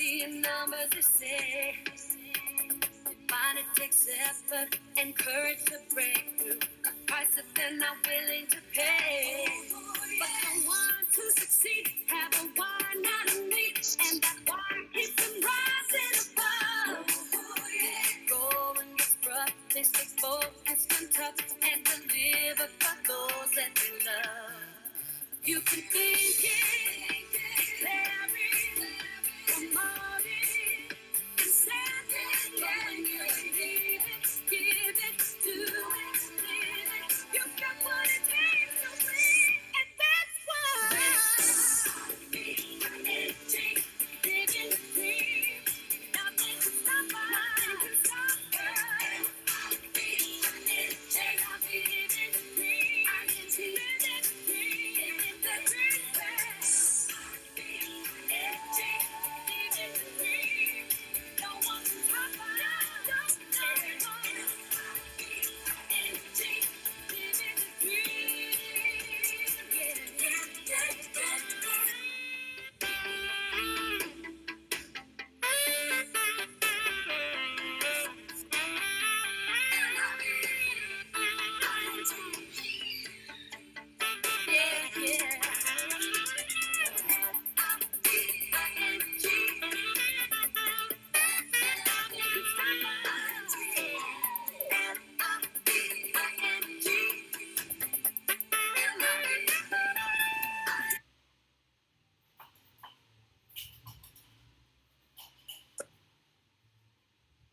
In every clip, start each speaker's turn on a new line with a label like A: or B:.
A: seeing numbers they say. Find it takes effort and courage to break through. A price that they're not willing to pay. But the ones who succeed have a why not a need, and that why keeps them rising above. Going gets rough, they stay focused and tough, and deliver for those that they love. You can think it, declare it, promote it, and send it. But when you believe it, give it, do it, live it. You've got what it takes to win, and that's why. Energy, living the dream. Nothing can stop us. Nothing can stop us. Energy, living the dream. I can see it.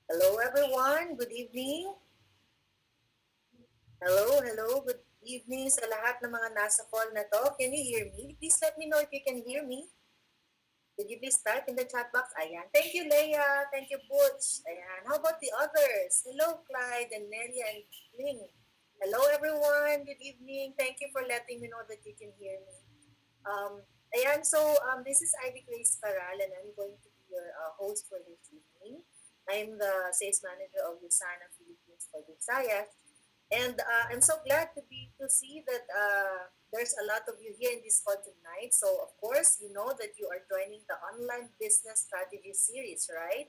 B: Hello everyone, good evening. Hello, good evening sa lahat ng mga nasa call na to. Can you hear me? Please let me know if you can hear me. Could you please type in the chat box? Ayan. Thank you, Leia. Thank you, Butch. Ayan. How about the others? Hello, Clyde and Nelia and Ling. Hello, everyone. Good evening. Thank you for letting me know that you can hear me. Ayan, so this is Ivy Grace Paral and I'm going to be your host for this evening. I'm the sales manager of Lusana Philippines for Visayas. And I'm so glad to see that there's a lot of you here in this call tonight. So of course, you know that you are joining the online business strategy series, right?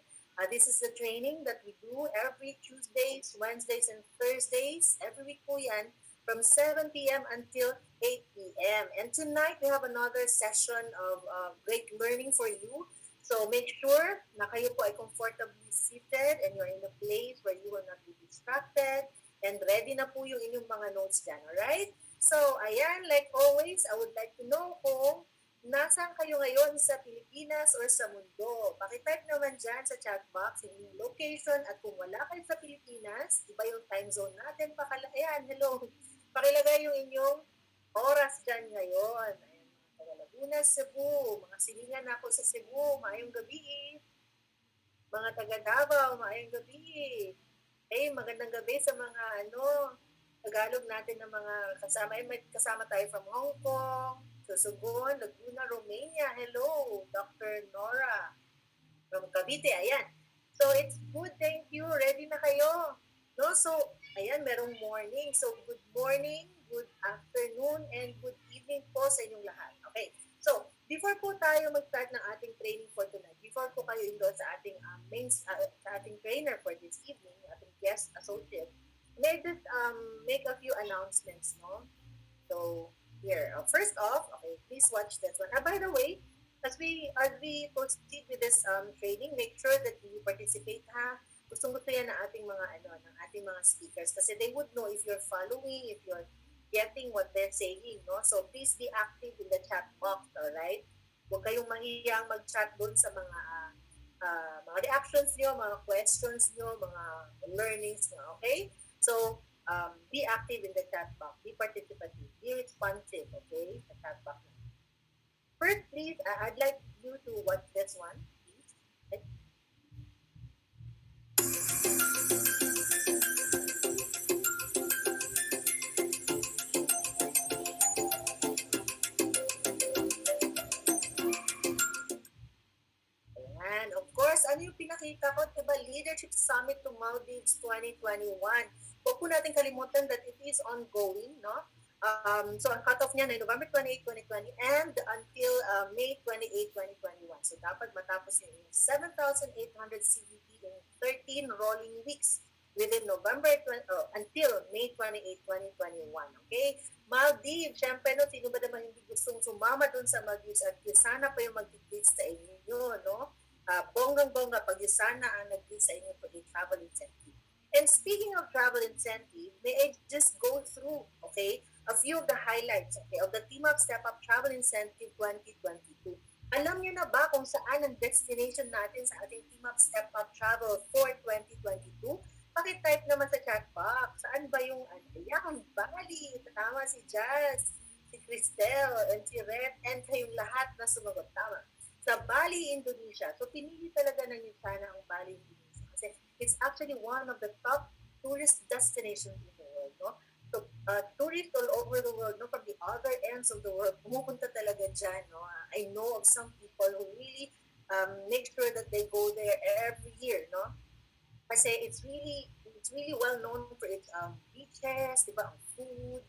B: This is the training that we do every Tuesdays, Wednesdays, and Thursdays. Every week po yan from 7 p.m. until 8 p.m. And tonight we have another session of great learning for you. So make sure na kayo po ay comfortably seated and you're in a place where you will not be distracted. And ready na po yung inyong mga notes dyan, alright? So, ayan, like always, I would like to know kung nasaan kayo ngayon sa Pilipinas or sa mundo. Pakitype naman dyan sa chat box yung inyong location at kung wala kayo sa Pilipinas, iba yung time zone natin. Ayan, hello. Pakilagay yung inyong oras dyan ngayon. Ayan, mga taga Laguna, Cebu, mga silingan ako sa Cebu, maayong gabi. Mga taga Davao, maayong gabi. Magandang gabi sa mga Tagalog natin ng mga kasama. May kasama tayo from Hong Kong, Susugon, Laguna, Romania. Hello, Dr. Nora from Cavite. Ayan. So, it's good. Thank you. Ready na kayo? No? So, ayan, merong morning. So, good morning, good afternoon, and good evening po sa inyong lahat. Okay. So, before po tayo mag-start ng ating training for tonight, before po kayo enroll sa ating sa ating trainer for this evening, ating guest associate, may just make a few announcements, no? So, here. First off, okay, please watch this one. By the way, as we proceed with this training, make sure that you participate, ha? Gustong-gusto yan ng ating mga speakers kasi they would know if you're following, if you're getting what they're saying, no? So please be active in the chat box, alright? Huwag kayong mahiyang mag-chat doon sa mga reactions nyo, mga questions nyo, mga learnings nyo, okay? So, be active in the chat box. Be participative. Be responsive, okay? Sa chat box. First, please, I'd like you to watch this one, please. Okay? Ayan. Of course, ano yung pinakita ko? Diba? Leadership Summit to Maldives 2021. Huwag po natin kalimutan that it is ongoing, no? So ang cutoff niya ay November 28, 2020 and until May 28, 2021. So dapat matapos niya yung 7,800 CVP in 13 rolling weeks within November 20, until May 28, 2021. Okay? Maldives, syempre no, sino ba naman hindi gustong sumama dun sa Maldives at yung sana pa yung mag-greet sa inyo, no? Bonggang-bongga pag yung sana ang nag-greet sa inyo for a travel incentive. And speaking of travel incentive, may I just go through, okay, a few of the highlights, okay, of the Team Up Step Up Travel Incentive 2022. Alam niyo na ba kung saan ang destination natin sa ating Team Up Step Up Travel for 2022? Pakitype naman sa chat box. Saan ba yung, ano, yan, Bali, tama si Jazz, si Cristel, and si Red, and kayong lahat na sumagot. Tama. Sa Bali, Indonesia. So, pinili talaga ng Yusana ang Bali, Indonesia. Kasi it's actually one of the top tourist destinations in the world, no? So, tourists all over the world, no, from the other ends of the world, pumupunta talaga dyan, no? I know of some people who really make sure that they go there every year, no? Kasi it's really well known for its beaches, di ba, ang food,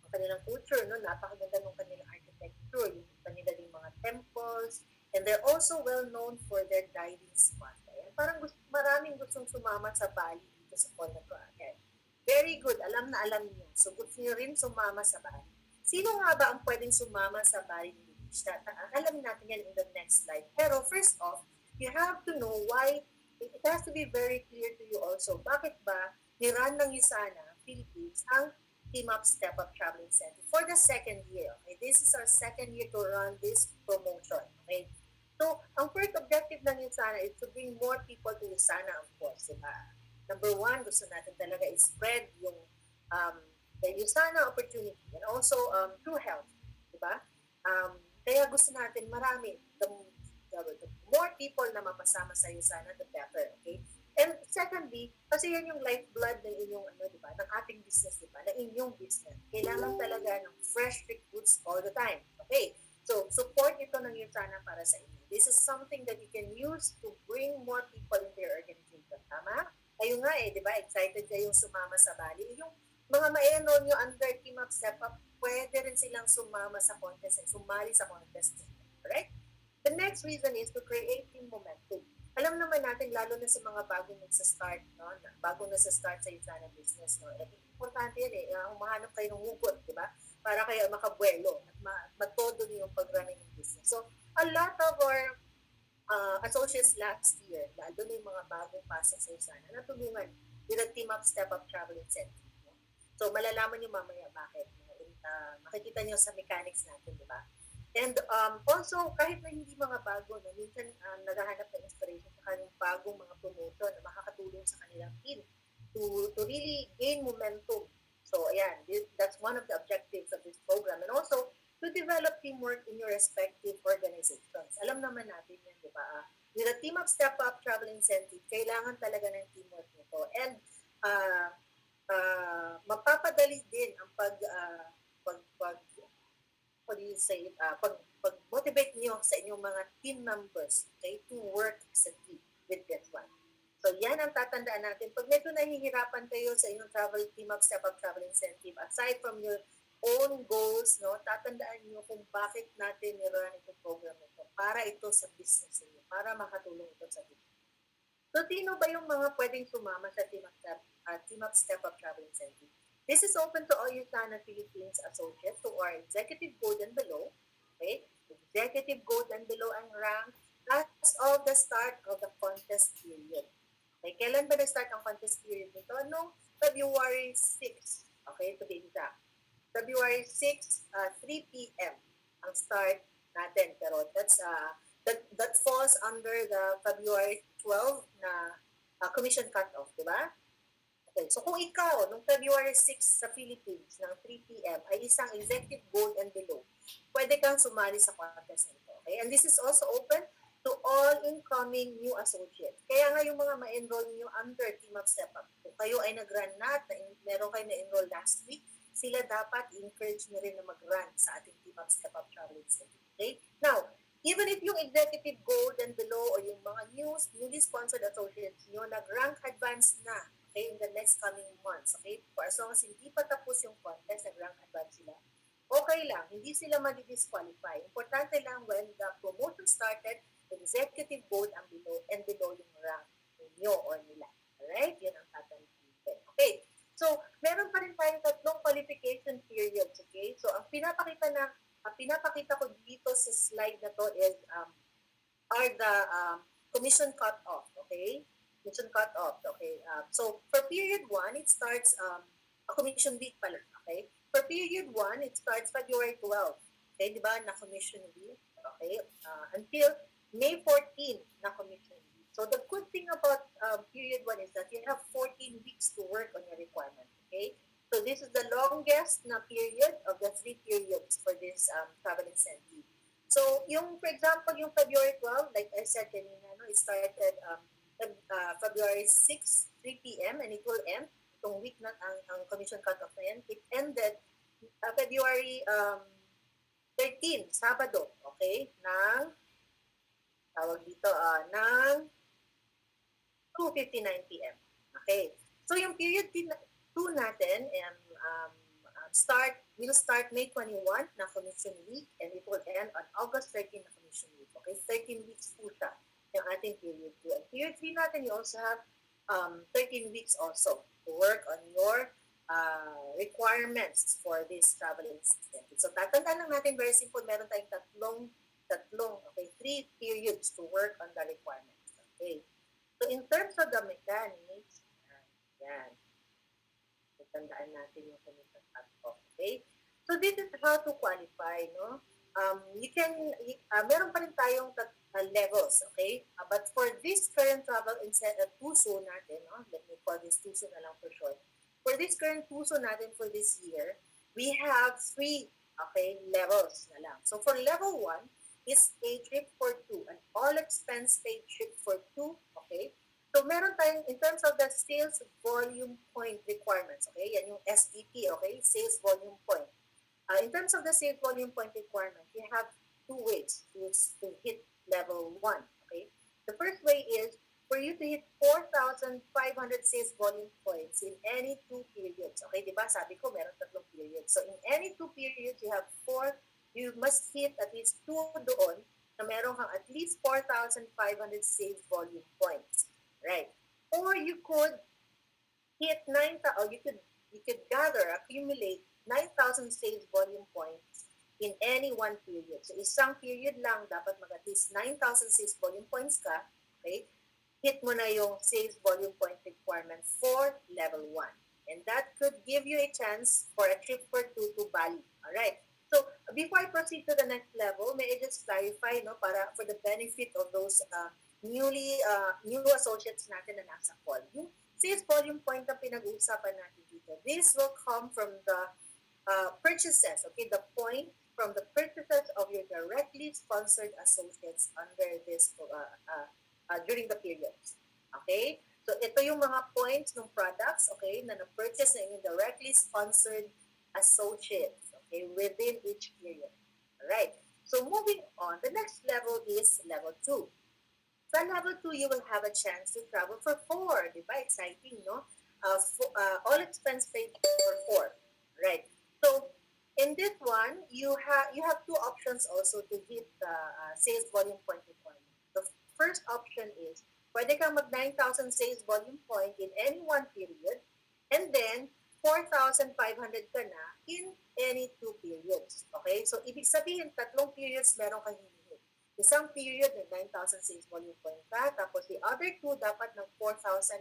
B: ang kanilang culture, no? Napakaganda ng kanilang architecture, yung kanilang mga temples, and they're also well known for their diving spot. Ayan, parang maraming gustong sumama sa Bali dito sa Paul na to. Okay. Very good, alam na alam niyo. So gusto niyo rin sumama sa Bali. Sino nga ba ang pwedeng sumama sa Bali Indonesia? Alamin natin yan in the next slide. Pero first off, you have to know why. It has to be very clear to you also. Bakit ba ni-run ng Yusana, Philippines, ang Team Up Step Up Travel Incentive for the second year. Okay? This is our second year to run this promotion. Okay? So, ang first objective ng Yusana is to bring more people to Yusana, of course. Diba? Number one, gusto natin talaga i-spread yung um, the Yusana opportunity and also true health. Diba? Kaya gusto natin marami. The more people na mapasama sa Yusana, the better. Okay? And secondly, kasi yan yung lifeblood ng inyong, ano, di ba, ng ating business, di ba, ng inyong business. Kailangan talaga ng fresh recruits all the time. Okay? So, support ito ng Yusana para sa inyo. This is something that you can use to bring more people into your organization. Tama? Kayo nga eh, di ba, excited kayong sumama sa Bali. Yung mga ma-enroll nyo under Team Up Step Up, pwede rin silang sumama sa contest, sumali sa contest. Alright? The next reason is to create team momentum. Alam naman natin, lalo na sa mga bagong nagsa-start, no? Bagong nasa-start sa Yusana business, no? Importante yan eh, humahanap kayo ng hugot, di ba? Para kayo makabuelo at matodo niyo yung pag-running ng business. So, a lot of our associates last year, lalo na yung mga bagong pasok sa Yusana, natulungan with the Team Up Step Up Travel Incentive. No? So, malalaman niyo mamaya bakit. Makikita niyo sa mechanics natin, di ba? And also, kahit na hindi mga bago, no, minsan naghahanap ng inspiration sa kanilang bagong mga promotion na makakatulong sa kanilang team to really gain momentum. So, ayan, that's one of the objectives of this program. And also, to develop teamwork in your respective organizations. Alam naman natin yan, di ba? With the Team Up Step Up Travel Incentive, kailangan talaga ng teamwork nito. And mapapadali din ang what do you say, pag-motivate niyo sa inyong mga team members, okay, to work as a team with this one. So, yan ang tatandaan natin. Pag medyo nahihirapan kayo sa inyong travel Team Up Step Up Travel Incentive, aside from your own goals, no, tatandaan niyo kung bakit natin nirun itong program ito. Para ito sa business niyo, para makatulong ito sa business. So, sino ba yung mga pwedeng sumama sa Team Up Step Up Travel Incentive? This is open to all Yusana Philippines associates who are executive gold and below. Okay? Executive gold and below ang rank as of the start of the contest period. Okay, kailan ba na-start ang contest period nito? No, February 6. Okay, to be exact. February 6, 3 p.m. ang start natin. Pero that falls under the February 12 na commission cut-off, di ba? Okay, so kung ikaw, noong February 6 sa Philippines, ng 3 p.m., ay isang executive gold and below, pwede kang sumali sa contest nito. Okay? And this is also open to all incoming new associates. Kaya nga yung mga ma-enroll niyo under Team Up Step Up, kung kayo ay nag-run na at meron kayo na-enroll last week, sila dapat encourage nyo rin na mag-run sa ating Team Up Step Up Travel Incentive. Okay? Now, even if yung executive gold and below o yung mga newly sponsored associates nyo nag-rank advanced na, okay, okay, in the next coming months, okay? For as long as hindi pa tapos yung contest, nag-rank advance sila, okay lang, hindi sila madi-disqualify. Importante lang when the promotion started, executive board ang below and below yung rank ninyo or nila. Alright? Yun ang tatandaan. Okay. So, meron pa rin tayong tatlong qualification periods, okay? So, ang pinapakita ko dito sa slide na to is are the commission cut-off, okay? Commission cut-off, okay? So, for period 1, it starts a commission week pala, okay? For period 1, it starts February 12, okay? Di ba, na commission week, okay? Until May 14 na commission week. So, the good thing about period 1 is that you have 14 weeks to work on your requirement, okay? So, this is the longest na period of the 3 periods for this travel incentive. So, yung, for example, yung February 12, like I said kanina, no, it started February 6, 3 p.m. and it will end. Itong week na ang commission cut-off na yan. It ended February 13, Sabado, okay, ng, tawag dito, ng 2:59 p.m. Okay. So, yung period 2 natin, will start May 21 na commission week and it will end on August 13 na commission week. Okay, 13 weeks po siya yung ating period 2. And period 3 natin, you also have 13 weeks also to work on your requirements for this travel incentive. So, tatandaan lang natin, very simple, meron tayong okay, 3 periods to work on the requirements. Okay. So, in terms of the mechanics, yan. Tandaan natin yung commission cut-off. Okay? So, this is how to qualify, no? Meron pa rin tayong levels, okay? But for this current travel incentive, TUSO natin, no? Let me call this TUSO na lang for short. For this current TUSO natin for this year, we have 3, okay, levels na lang. So, for level 1, is a trip for 2, an all-expense paid trip for 2, okay? So, meron tayong, in terms of the sales volume point requirements, okay? Yan yung SVP, okay? Sales volume point. In terms of the sales volume point requirement, you have 2 ways to hit level 1, okay? The first way is for you to hit 4,500 sales volume points in any 2 periods. Okay, di ba? Sabi ko, meron 3 periods. So, in any 2 periods, you must hit at least 2 doon na meron kang at least 4,500 sales volume points. Right? Or you could hit accumulate 9,000 sales volume points in any 1 period. So, isang period lang, dapat mag-at least 9,000 sales volume points ka, okay? Hit mo na yung sales volume point requirement for level 1. And that could give you a chance for a trip for 2 to Bali. Alright? So, before I proceed to the next level, may I just clarify, no, for the benefit of those new associates natin na nasa call. Yung sales volume point na pinag-uusapan natin dito, this will come from the purchases, okay, the point from the purchases of your directly sponsored associates under this during the periods. Okay? So, ito yung mga points ng products, okay, na na-purchase na yung directly sponsored associates, okay, within each period. Alright? So, moving on, the next level is level 2. Sa level 2, you will have a chance to travel for 4. Diba? Exciting, no? All expense paid for 4. Right? So, in this one, you have 2 options also to hit the sales volume point requirement. The first option is, pwede kang mag 9,000 sales volume point in any 1 period, and then 4,500 ka na in any 2 periods. Okay? So, ibig sabihin, 3 periods meron kang hinihit. Isang period ng 9,000 sales volume point ka, tapos the other 2 dapat ng 4,500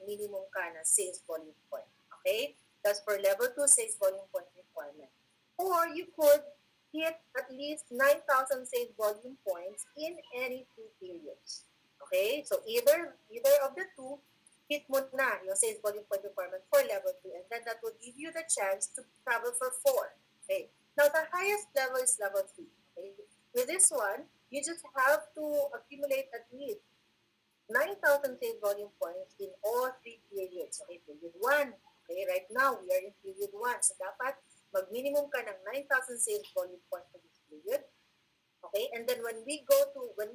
B: minimum ka na sales volume point. Okay? That's for level 2 sales volume point requirement. Or you could hit at least 9,000 sales volume points in any 2 periods. Okay? So either of the 2, hit mo na yung sales volume point requirement for level 2, and then that will give you the chance to travel for 4. Okay? Now, the highest level is level 3. Okay? With this one, you just have to accumulate at least 9,000 sales volume points in all 3 periods. Okay, period 1. Okay, right now, we are in period 1. So, dapat mag-minimum ka ng 9,000 sales volume points for this period. Okay, and then when we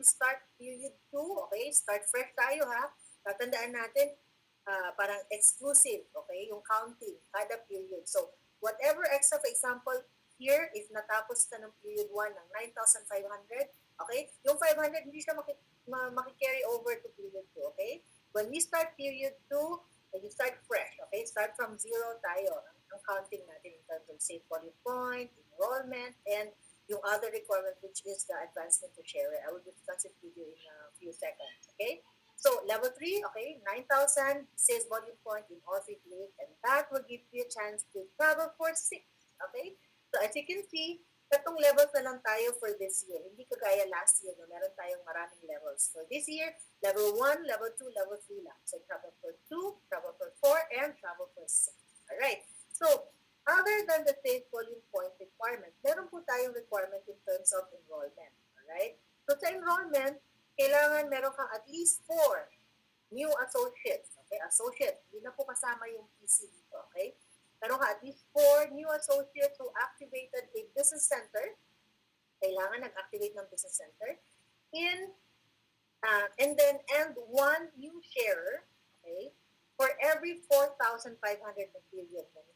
B: start period 2, okay, start fresh tayo ha. Tatandaan natin, parang exclusive, okay? Yung counting, kada period. So, whatever extra, for example, here, if natapos ka ng period 1 ng 9,500, okay? Yung 500, hindi siya maki-carry over to period 2, okay? When we start period 2, you start fresh, okay? Start from zero tayo. Ang counting natin in terms of safe volume point, enrollment, and yung other requirement, which is the advancement to share. I will discuss it with you in a few seconds, okay? So, level 3, okay, 9,000 sales volume point in all 3 periods, and that will give you a chance to travel for 6, okay? So, as you can see, tatong levels na lang tayo for this year. Hindi kagaya last year na meron tayong maraming levels. So, this year, level 1, level 2, level 3 lang. So, travel for 2, travel for 4, and travel for 6. Alright. So, other than the sales volume point requirement, meron po tayong requirement in terms of enrollment. Alright? So, sa enrollment, kailangan meron kang at least 4 new associates. Okay? Associates. Hindi na po kasama yung PC dito. Okay? Meron ka at least 4 new associates who activated a business center. Kailangan nag-activate ng business center. And one new sharer, okay, for every 4,500 na period na mo.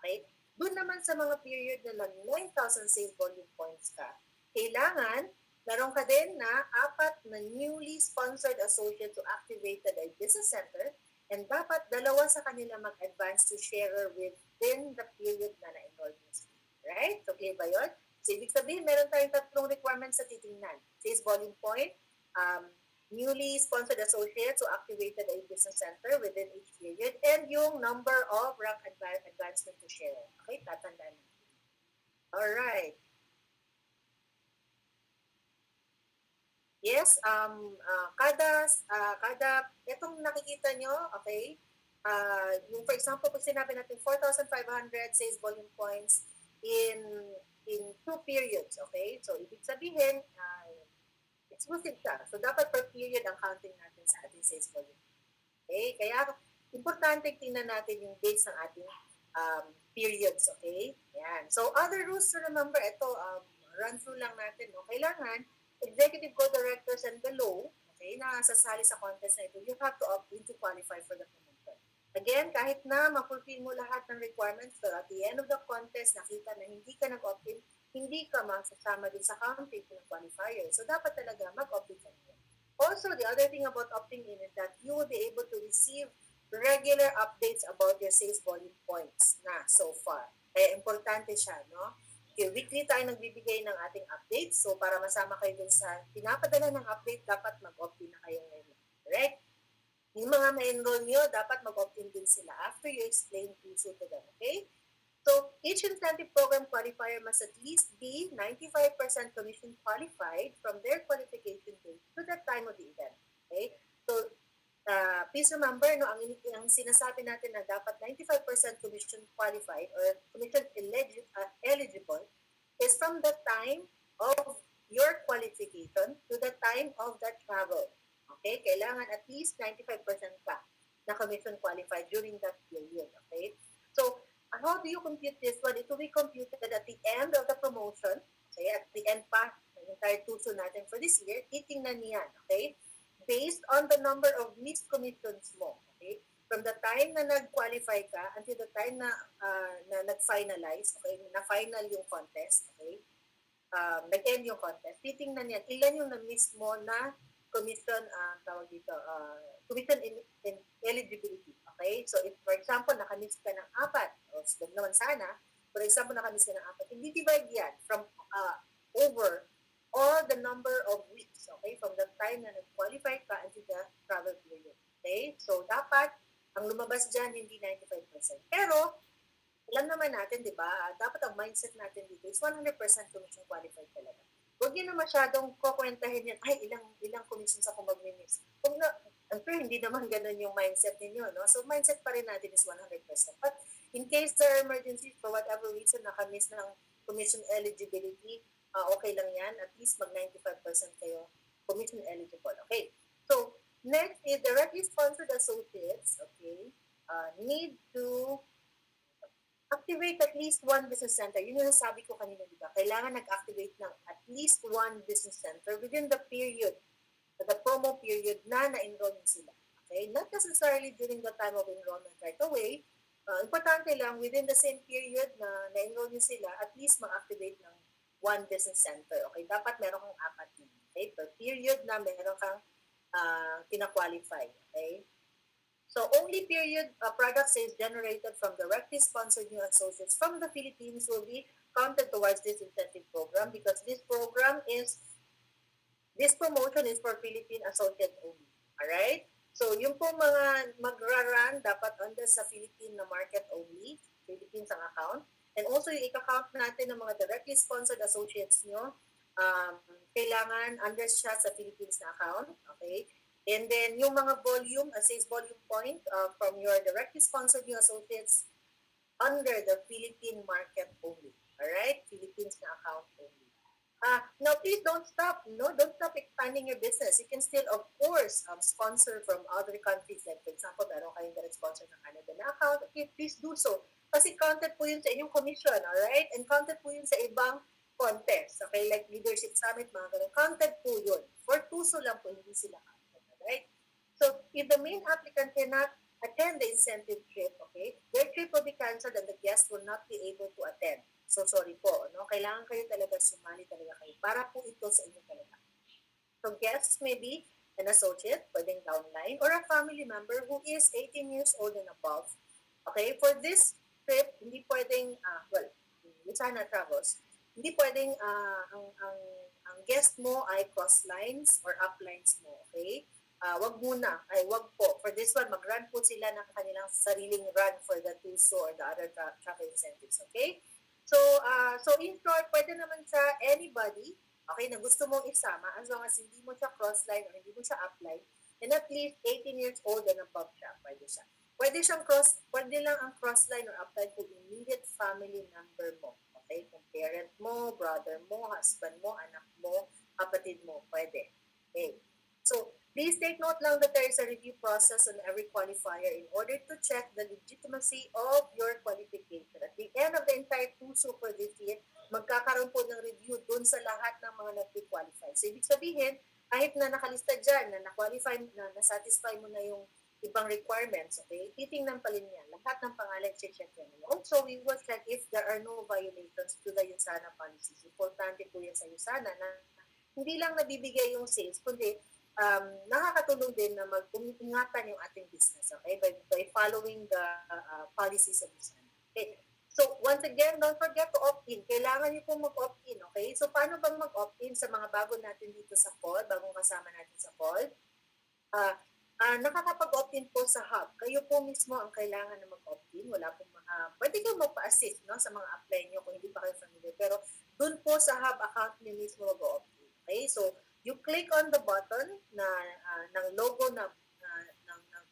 B: Okay? Doon naman sa mga period na lang 9,000 sales volume points ka, kailangan meron ka din na 4 na newly sponsored associates who activated a business center, and dapat 2 sa kanila mag-advance to sharer within the period na na-enroll mo. Right? So, clear ba yun? So, ibig sabihin, meron tayong 3 requirements sa titingnan. Sales volume point, newly sponsored associates who activated a business center within each period, and yung number of rank advancement to share. Okay, tatandaan natin. Alright. Yes, itong nakikita nyo, okay, yung for example, kung sinabi natin 4,500 sales volume points in 2 periods, okay? So, ibig sabihin, exclusive siya. So, dapat per period ang counting natin sa ating sales volume. Okay? Kaya, importante tingnan natin yung dates ng ating periods. Okay? Yan. So, other rules to remember, ito, run through lang natin. No? Kailangan, executive co-directors and below, okay, na sasali sa contest na ito, you have to opt in to qualify for the promotion. Again, kahit na ma-fulfill mo lahat ng requirements, pero at the end of the contest, nakita na hindi ka nag-opt in, hindi ka masasama din sa counting ng qualifier. So, dapat talaga mag-opt in ka niya. Also, the other thing about opting in is that you will be able to receive regular updates about your sales volume points na so far. Kaya importante siya, no? Okay, weekly tayo nagbibigay ng ating updates. So, para masama kayo dun sa pinapadala ng update, dapat mag-opt in na kayo ngayon. Alright? Yung mga ma-enroll nyo, dapat mag-opt in din sila after you explain puso to them. Okay? So, each incentive program qualifier must at least be 95% commission qualified from their qualification date to the time of the event. Okay? So, please remember, no, ang sinasabi natin na dapat 95% commission qualified or commission eligible is from the time of your qualification to the time of the travel. Okay? Kailangan at least 95% ka na commission qualified during that period. Okay? So, how do you compute this one? It will be computed at the end of the promotion. Okay, at the end pa, ng entire tuso natin for this year, titingnan niyan, okay? Based on the number of missed commissions mo, okay? From the time na nag-qualify ka until the time na nag-finalize, okay? Na-final yung contest, okay? Nag-end yung contest, titingnan niyan, ilan yung na-miss mo na commission, tawag dito, commission in eligibility. Okay? So, if, for example, nakamiss ka ng 4, o wag naman sana, for example, nakamiss ka ng 4, hindi divide yan from over all the number of weeks, okay? From the time na nag-qualify ka until the travel period. Okay? So, dapat, ang lumabas dyan, hindi 95%. Pero, alam naman natin, di ba, dapat ang mindset natin dito is 100% commission qualified talaga. Huwag yun na masyadong kukwentahin yan, ay, ilang commissions ako mag-miss. Huwag na, I'm sure hindi naman ganun yung mindset ninyo, no? So, mindset pa rin natin is 100%. But, in case there are emergencies, for whatever reason, nakamiss ng commission eligibility, okay lang yan. At least mag-95% kayo commission eligible. Okay. So, next is directly sponsored associates, okay, need to activate at least one business center. Yun yung sabi ko kanina, di ba? Kailangan nag-activate ng at least one business center within the period, the promo period na na-enroll sila. Okay? Not necessarily during the time of enrollment right away. Importante lang, within the same period na na-enroll nyo sila, at least ma-activate ng one business center. Okay? Dapat meron kang apat din. Okay? Per period na meron kang kina-qualify. Okay? So only period product sales generated from directly sponsored new associates from the Philippines will be counted towards this incentive program because this promotion is for Philippine associates only. Alright? So yung po mga magra-run dapat under sa Philippine na market only, Philippines ang account. And also yung i-count natin ng mga directly sponsored associates nyo, um, kailangan under siya sa Philippines na account. Okay? And then yung mga volume, sales volume point from your directly sponsored new associates under the Philippine market only. Alright? Philippines na account only. Now, please don't stop. No, don't stop expanding your business. You can still, of course, sponsor from other countries. Like, for example, meron kayong direct sponsor ng Canada na account. Okay, please do so. Kasi counted po yun sa inyong commission, alright? And counted po yun sa ibang contest. Okay, like Leadership Summit, mga ganun. Counted po yun. For tuso lang po, hindi sila counted, alright? So, if the main applicant cannot attend the incentive trip, okay, their trip will be canceled and the guest will not be able to attend. So, sorry po, no? Kailangan kayo talaga sumali talaga kayo para po ito sa inyo talaga. So, guests may be an associate, pwedeng downline, or a family member who is 18 years old and above. Okay, for this trip, hindi pwedeng, Lucana Travels, hindi pwedeng ang guest mo ay cross lines or uplines mo, okay? Wag muna, wag po. For this one, mag-run po sila ng kanilang sariling run for the TUSO or the other travel incentives, okay? So in short, pwede naman sa anybody, okay, na gusto mong isama as long as hindi mo siya cross-line or hindi mo siya upline, and at least 18 years old and above siya, pwede siya. Pwede lang ang cross-line or upline kung immediate family member mo. Okay? Kung parent mo, brother mo, husband mo, anak mo, kapatid mo, pwede. Okay. So, please take note lang that there is a review process on every qualifier in order to check the legitimacy of your qualification. At the end of the entire TUSO for this year, magkakaroon po ng review dun sa lahat ng mga nag-qualify. So, ibig sabihin, kahit na nakalista dyan, na na-qualify, na na-satisfy mo na yung ibang requirements, okay, titingnan pa rin yan. Lahat ng pangalan, check yan. Also, we will check if there are no violations to the USANA policies. Importante po yan sa USANA na hindi lang nabibigay yung sales, kundi nakakatulong din na mag-ingatan yung ating business, okay, by following the policies of USANA. Okay. So, once again, don't forget to opt-in. Kailangan niyo pong mag-opt-in, okay? So, paano bang mag-opt-in sa mga bago natin dito sa call, bagong kasama natin sa call? Nakakapag-opt-in po sa hub. Kayo po mismo ang kailangan na mag-opt-in. Wala pong pwede kayo magpa-assist, no, sa mga apply nyo kung hindi pa kayo familiar. Pero doon po sa hub account niyo mismo mag-opt-in. Okay? So, you click on the button na ng logo ng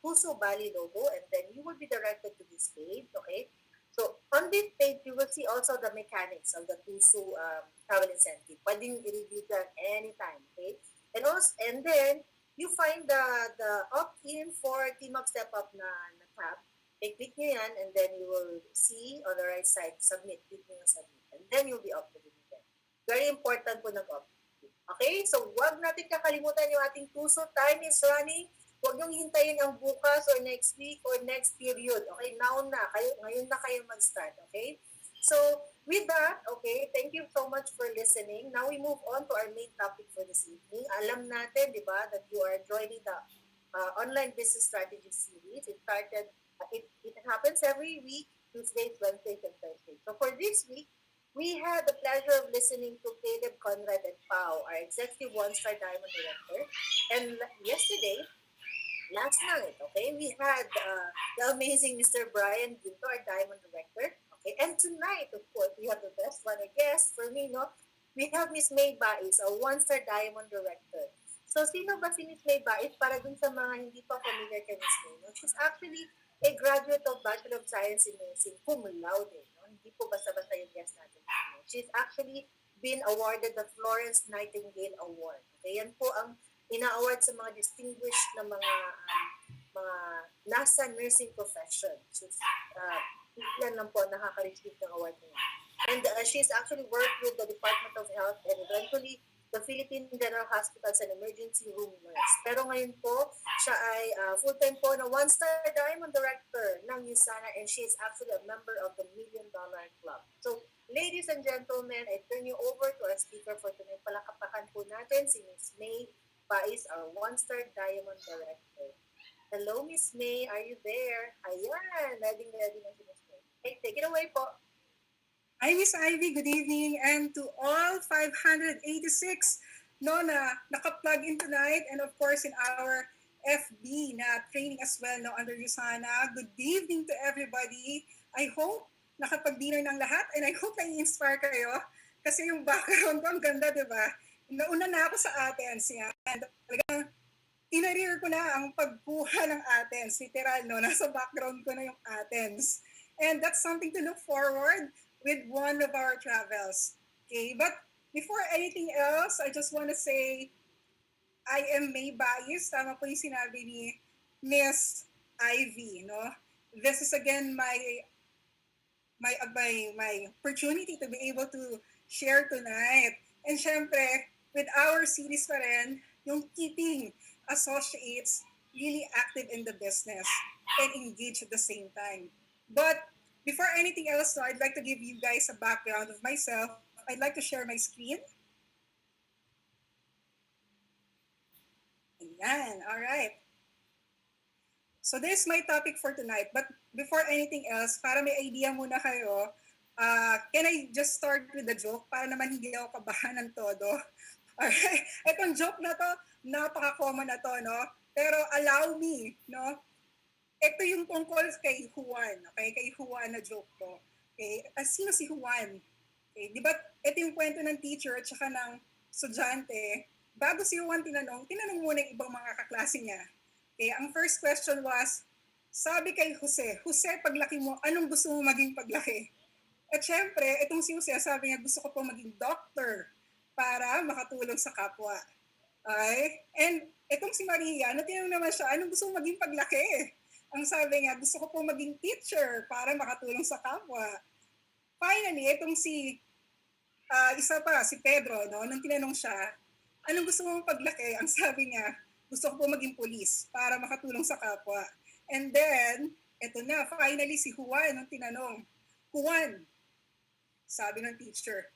B: Puso Bali logo, and then you will be directed to this page. Okay? So, on this page, you will see also the mechanics of the Puso travel incentive. Pwedeng i-review that anytime. Okay? And then, you find the opt-in for Team Up Step Up na tab. Okay, click nyo yan, and then you will see on the right side, submit. Click nyo yung submit. And then you'll be opted in again. Very important po nag-opt-in. Okay, so wag natin kakalimutan yung ating TUSO. Time is running. Huwag niyong hintayin ang bukas or next week or next period. Okay, now na. Ngayon na kayo mag-start. Okay? So, with that, okay, thank you so much for listening. Now we move on to our main topic for this evening. Alam natin, di ba, that you are joining the online business strategy series. It happens every week, Tuesdays, Wednesdays, and Thursdays. So for this week, we had the pleasure of listening to Caleb, Conrad, and Pau, our executive one-star diamond director. And yesterday, last night, okay, we had the amazing Mr. Brian Ginto, our diamond director. Okay, and tonight, of course, we have the best one, I guess, for me, no? We have Miss May Bais, a one-star diamond director. So, sino ba si Miss May Bais? Para dun sa mga hindi pa familiar kay Miss May, no? She's actually a graduate of Bachelor of Science in Nursing, cum laude, no? Hindi po basta-basta yung guest natin. No? She's actually been awarded the Florence Nightingale Award. Okay, yan po ang ina-award sa mga distinguished na mga nasa nursing profession. So, yan lang po nakaka-receive ng award niya. And she's actually worked with the Department of Health and eventually the Philippine General Hospital's an emergency room nurse. Pero ngayon po, siya ay full-time po na one-star diamond director ng USANA, and she is actually a member of the $1 Million Club. So, ladies and gentlemen, I turn you over to our speaker for tonight. Palakapakan po natin si Miss May Pais, our one-star diamond director. Hello, Miss May. Are you there? Ayan. Ready na si Miss May. Hey, take it away po.
C: Hi, Miss Ivy. Good evening. And to all 586 na naka-plug in tonight, and of course in our FB na training as well under USANA. Good evening to everybody. I hope nakapag-dinner ng lahat, and I hope na-inspire kayo kasi yung background ko ang ganda, di ba? Nauna na ako sa Athens. Yan. And talagang inarir ko na ang pagkuha ng Athens. Literal, no? Nasa background ko na yung Athens. And that's something to look forward with one of our travels. Okay, but before anything else, I just want to say I am May Bayis. Tama po yung sinabi ni Miss Ivy, no? This is again my opportunity to be able to share tonight. And syempre, with our series pa rin, yung keeping associates really active in the business and engaged at the same time. But before anything else, so I'd like to give you guys a background of myself. I'd like to share my screen. Ayan, all right. So this is my topic for tonight. But before anything else, para may idea muna kayo, can I just start with the joke para naman hindi ako kabahan ng todo? Alright, itong joke na to, napaka-common na to, no? Pero allow me, no? Ito yung tungkol kay Juan, okay? Kay Juan na joke to. Okay? Sino si Juan? Okay? Di ba, ito yung kwento ng teacher at saka ng estudyante. Bago si Juan tinanong muna yung ibang mga kaklase niya. Okay? Ang first question was, sabi kay Jose, paglaki mo, anong gusto mo maging paglaki? At syempre, itong si Jose, sabi niya, gusto ko po maging doctor para makatulong sa kapwa. Okay? And itong si Maria, natinanong naman siya, anong gusto mo maging paglaki? Ang sabi niya, gusto ko po maging teacher para makatulong sa kapwa. Finally, itong si si Pedro, no, nung tinanong siya, anong gusto mo paglaki? Ang sabi niya, gusto ko po maging pulis para makatulong sa kapwa. And then, eto na, finally si Juan nung tinanong, Juan, sabi ng teacher,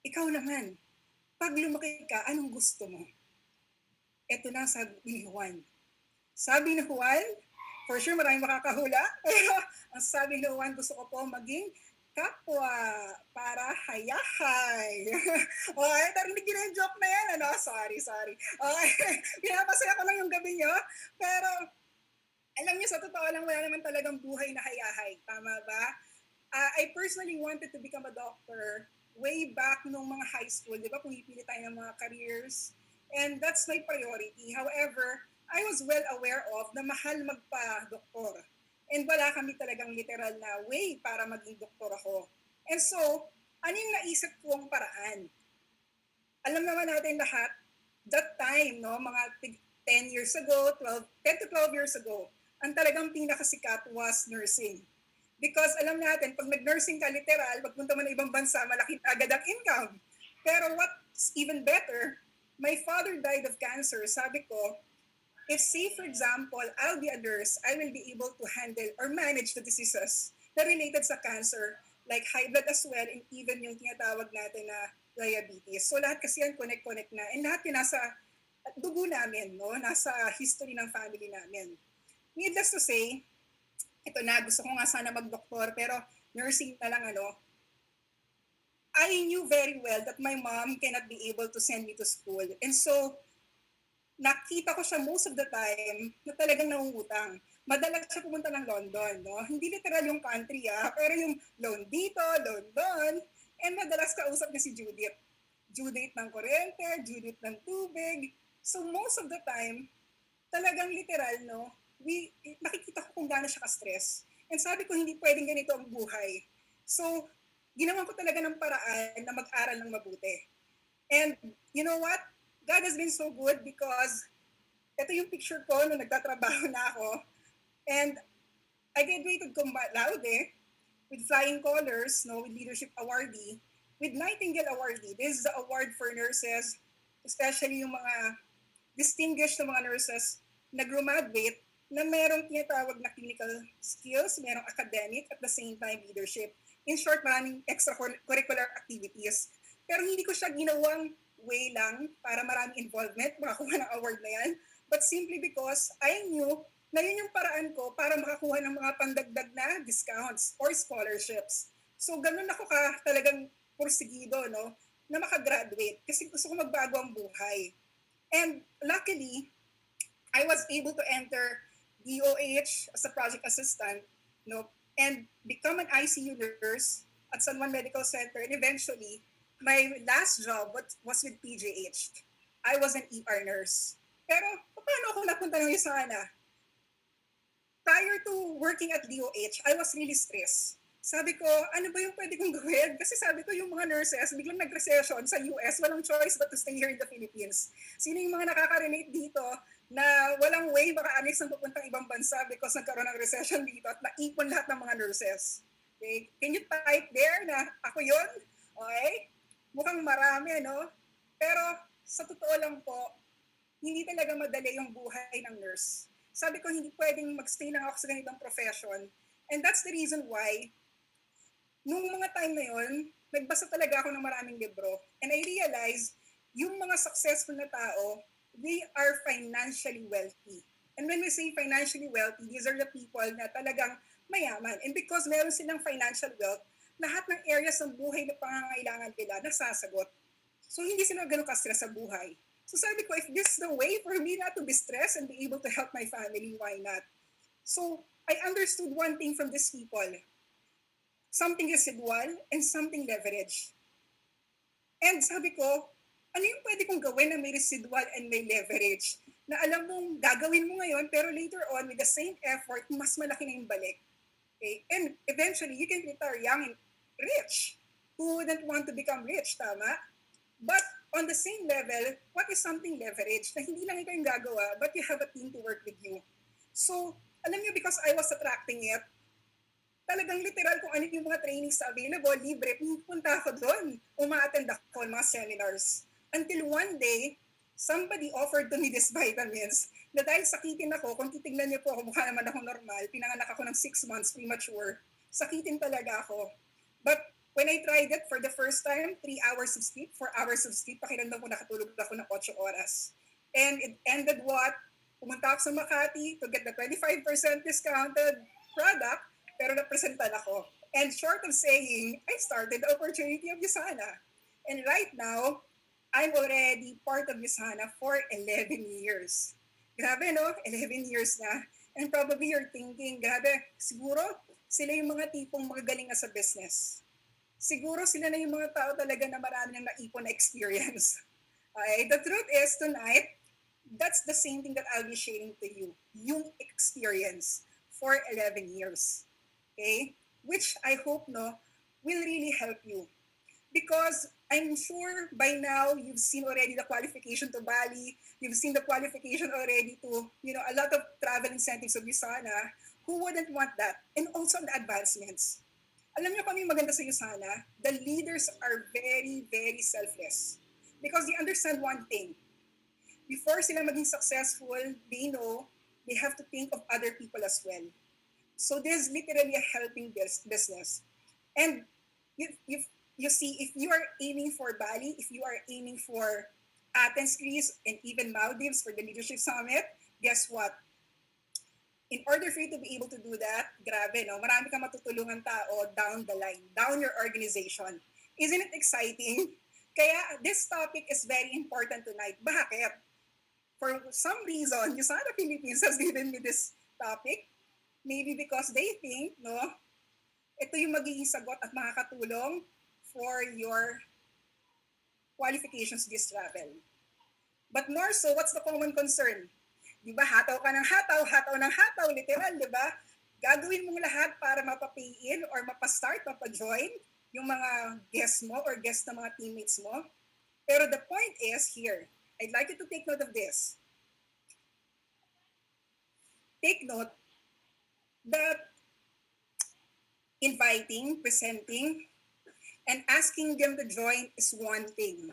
C: ikaw naman, pag lumaki ka, anong gusto mo? Eto na, sabi ni Juan. Sabi ni Juan, for sure maraming makakahula, pero ang sabi ni Juan, gusto ko po maging kapwa para hayahay. Okay, narinig niyo na yung joke na yan, ano? Sorry. Okay, pinapasaya ko lang yung gabi niyo, pero alam niyo, sa totoo lang, wala naman talagang buhay na hayahay. Tama ba? I personally wanted to become a doctor way back nung mga high school. Di ba, pumipili tayo ng mga careers. And that's my priority. However, I was well aware of na mahal magpa-doktor. And wala kami talagang literal na way para maging doktor ako. And so, ano yung naisip kong paraan? Alam naman natin lahat, that time, no, mga 10 years ago, 10 to 12 years ago, ang talagang pinakasikat was nursing. Because alam natin, pag nag-nursing ka literal, pagpunta mo na ibang bansa, malaki agad ang income. Pero what's even better, my father died of cancer. Sabi ko, if say, for example, I'll be a nurse, I will be able to handle or manage the diseases na related sa cancer, like high blood as well, and even yung tinatawag natin na diabetes. So lahat kasi yan connect na. And lahat yung nasa dugo namin, no? Nasa history ng family namin. Needless to say, ito na, gusto ko nga sana mag-doktor, pero nursing na lang, ano. I knew very well that my mom cannot be able to send me to school. And so, nakita ko siya most of the time na talagang nangungutang. Madalas siya pumunta ng London, no? Hindi literal yung country, pero yung loan dito, loan doon. And madalas kausap niya si Judith. Judith ng kuryente, Judith ng tubig. So most of the time, talagang literal, no? Nakikita ko kung gaano siya ka-stress. And sabi ko, hindi pwedeng ganito ang buhay. So, ginawa ko talaga ng paraan na mag-aral ng mabuti. And you know what? God has been so good because ito yung picture ko nung nagtatrabaho na ako. And I graduated cum laude with flying colors, no, with leadership awardee, with Nightingale awardee. This is the award for nurses especially yung mga distinguished na mga nurses na graduate na merong tinatawag na clinical skills, merong academic, at the same time leadership. In short, maraming extracurricular activities. Pero hindi ko siya ginawang way lang para maraming involvement, makakuha ng award na yan, but simply because I knew na yun yung paraan ko para makakuha ng mga pandagdag na discounts or scholarships. So ganun ako talagang porsigido, no, na makagraduate kasi gusto ko magbago ang buhay. And luckily, I was able to enter DOH as a project assistant, no, and become an ICU nurse at San Juan Medical Center. And eventually, my last job was with PGH. I was an ER nurse. Pero paano ako napunta ng Isana? Prior to working at DOH, I was really stressed. Sabi ko, ano ba yung pwede kong gawin? Kasi sabi ko, yung mga nurses, biglang nag-recession sa US, walang choice but to stay here in the Philippines. Sino yung mga nakaka-relate dito na walang way makaalis ng papuntang ibang bansa because nagkaroon ng recession dito at naipon lahat ng mga nurses? Okay? Can you type there na ako yun? Okay? Mukhang marami, no? Pero sa totoo lang po, hindi talaga madali yung buhay ng nurse. Sabi ko, hindi pwedeng magstay lang ako sa ganitong profession. And that's the reason why, nung mga time na yun, nagbasa talaga ako ng maraming libro. And I realized, yung mga successful na tao, they are financially wealthy. And when we say financially wealthy, these are the people na talagang mayaman. And because meron silang financial wealth, lahat ng areas ng buhay na pangangailangan nila nasasagot. So hindi sila ganun ka-stress sa buhay. So sabi ko, if this is the way for me not to be stressed and be able to help my family, why not? So I understood one thing from these people. Something residual and something leverage. And sabi ko, ano yung pwede kong gawin na may residual and may leverage? Na alam mong gagawin mo ngayon, pero later on, with the same effort, mas malaki na yung balik. Okay? And eventually, you can retire young and rich. Who wouldn't want to become rich, tama? But on the same level, what is something leverage? Na hindi lang ikaw yung gagawa, but you have a team to work with you. So, alam niyo, because I was attracting it, talagang literal kung ano yung mga trainings available, libre, pupunta ako doon. Uma-attend ako ng mga seminars. Until one day, somebody offered to me these vitamins na dahil sakitin ako, kung titignan niyo po ako, mukha naman ako normal, pinanganak ako ng 6 months premature, sakitin talaga ako. But when I tried it for the first time, 3 hours of sleep, 4 hours of sleep, pakiramdam ko nakatulog ako ng 8 oras. And it ended what? Pumunta ako sa Makati to get the 25% discounted product, pero napresentan ako. And short of saying, I started the opportunity of Yusana. And right now, I'm already part of Yusana for 11 years. Grabe, no? 11 years na. And probably you're thinking, grabe, siguro sila yung mga tipong magagaling na sa business. Siguro sila na yung mga tao talaga na marami nang naipon na experience. Okay? The truth is, tonight, that's the same thing that I'll be sharing to you. Yung experience for 11 years. Okay? Which I hope, no, will really help you. Because I'm sure by now you've seen already the qualification to Bali, you've seen the qualification already to, a lot of travel incentives of Yusana. Who wouldn't want that? And also the advancements. Alam niyo kung ano yung maganda sa Yusana? The leaders are very, very selfless. Because they understand one thing. Before sila maging successful, they know they have to think of other people as well. So this is literally a helping business. And if you see, if you are aiming for Bali, if you are aiming for Athens, Greece, and even Maldives for the Leadership Summit, guess what? In order for you to be able to do that, grabe, no? Marami kang matutulungan tao down the line, down your organization. Isn't it exciting? Kaya this topic is very important tonight. Bakit? For some reason, Yusana Philippines has given me this topic. Maybe because they think, no, ito yung magiging sagot at makakatulong for your qualifications this travel. But more so, what's the common concern? Di ba, hataw ka ng hataw, hataw ng hataw, literal, di ba? Gagawin mong lahat para mapapay-in or mapastart, mapajoin yung mga guests mo or guests ng mga teammates mo. Pero the point is here, I'd like you to take note of this. Take note that inviting, presenting, and asking them to join is one thing.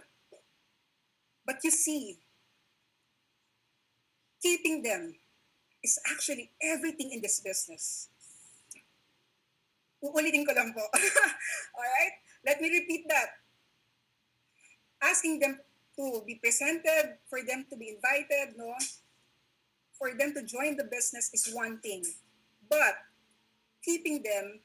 C: But you see, keeping them is actually everything in this business. Uulitin ko lang po. Alright? Let me repeat that. Asking them to be presented, for them to be invited, no? For them to join the business is one thing. But keeping them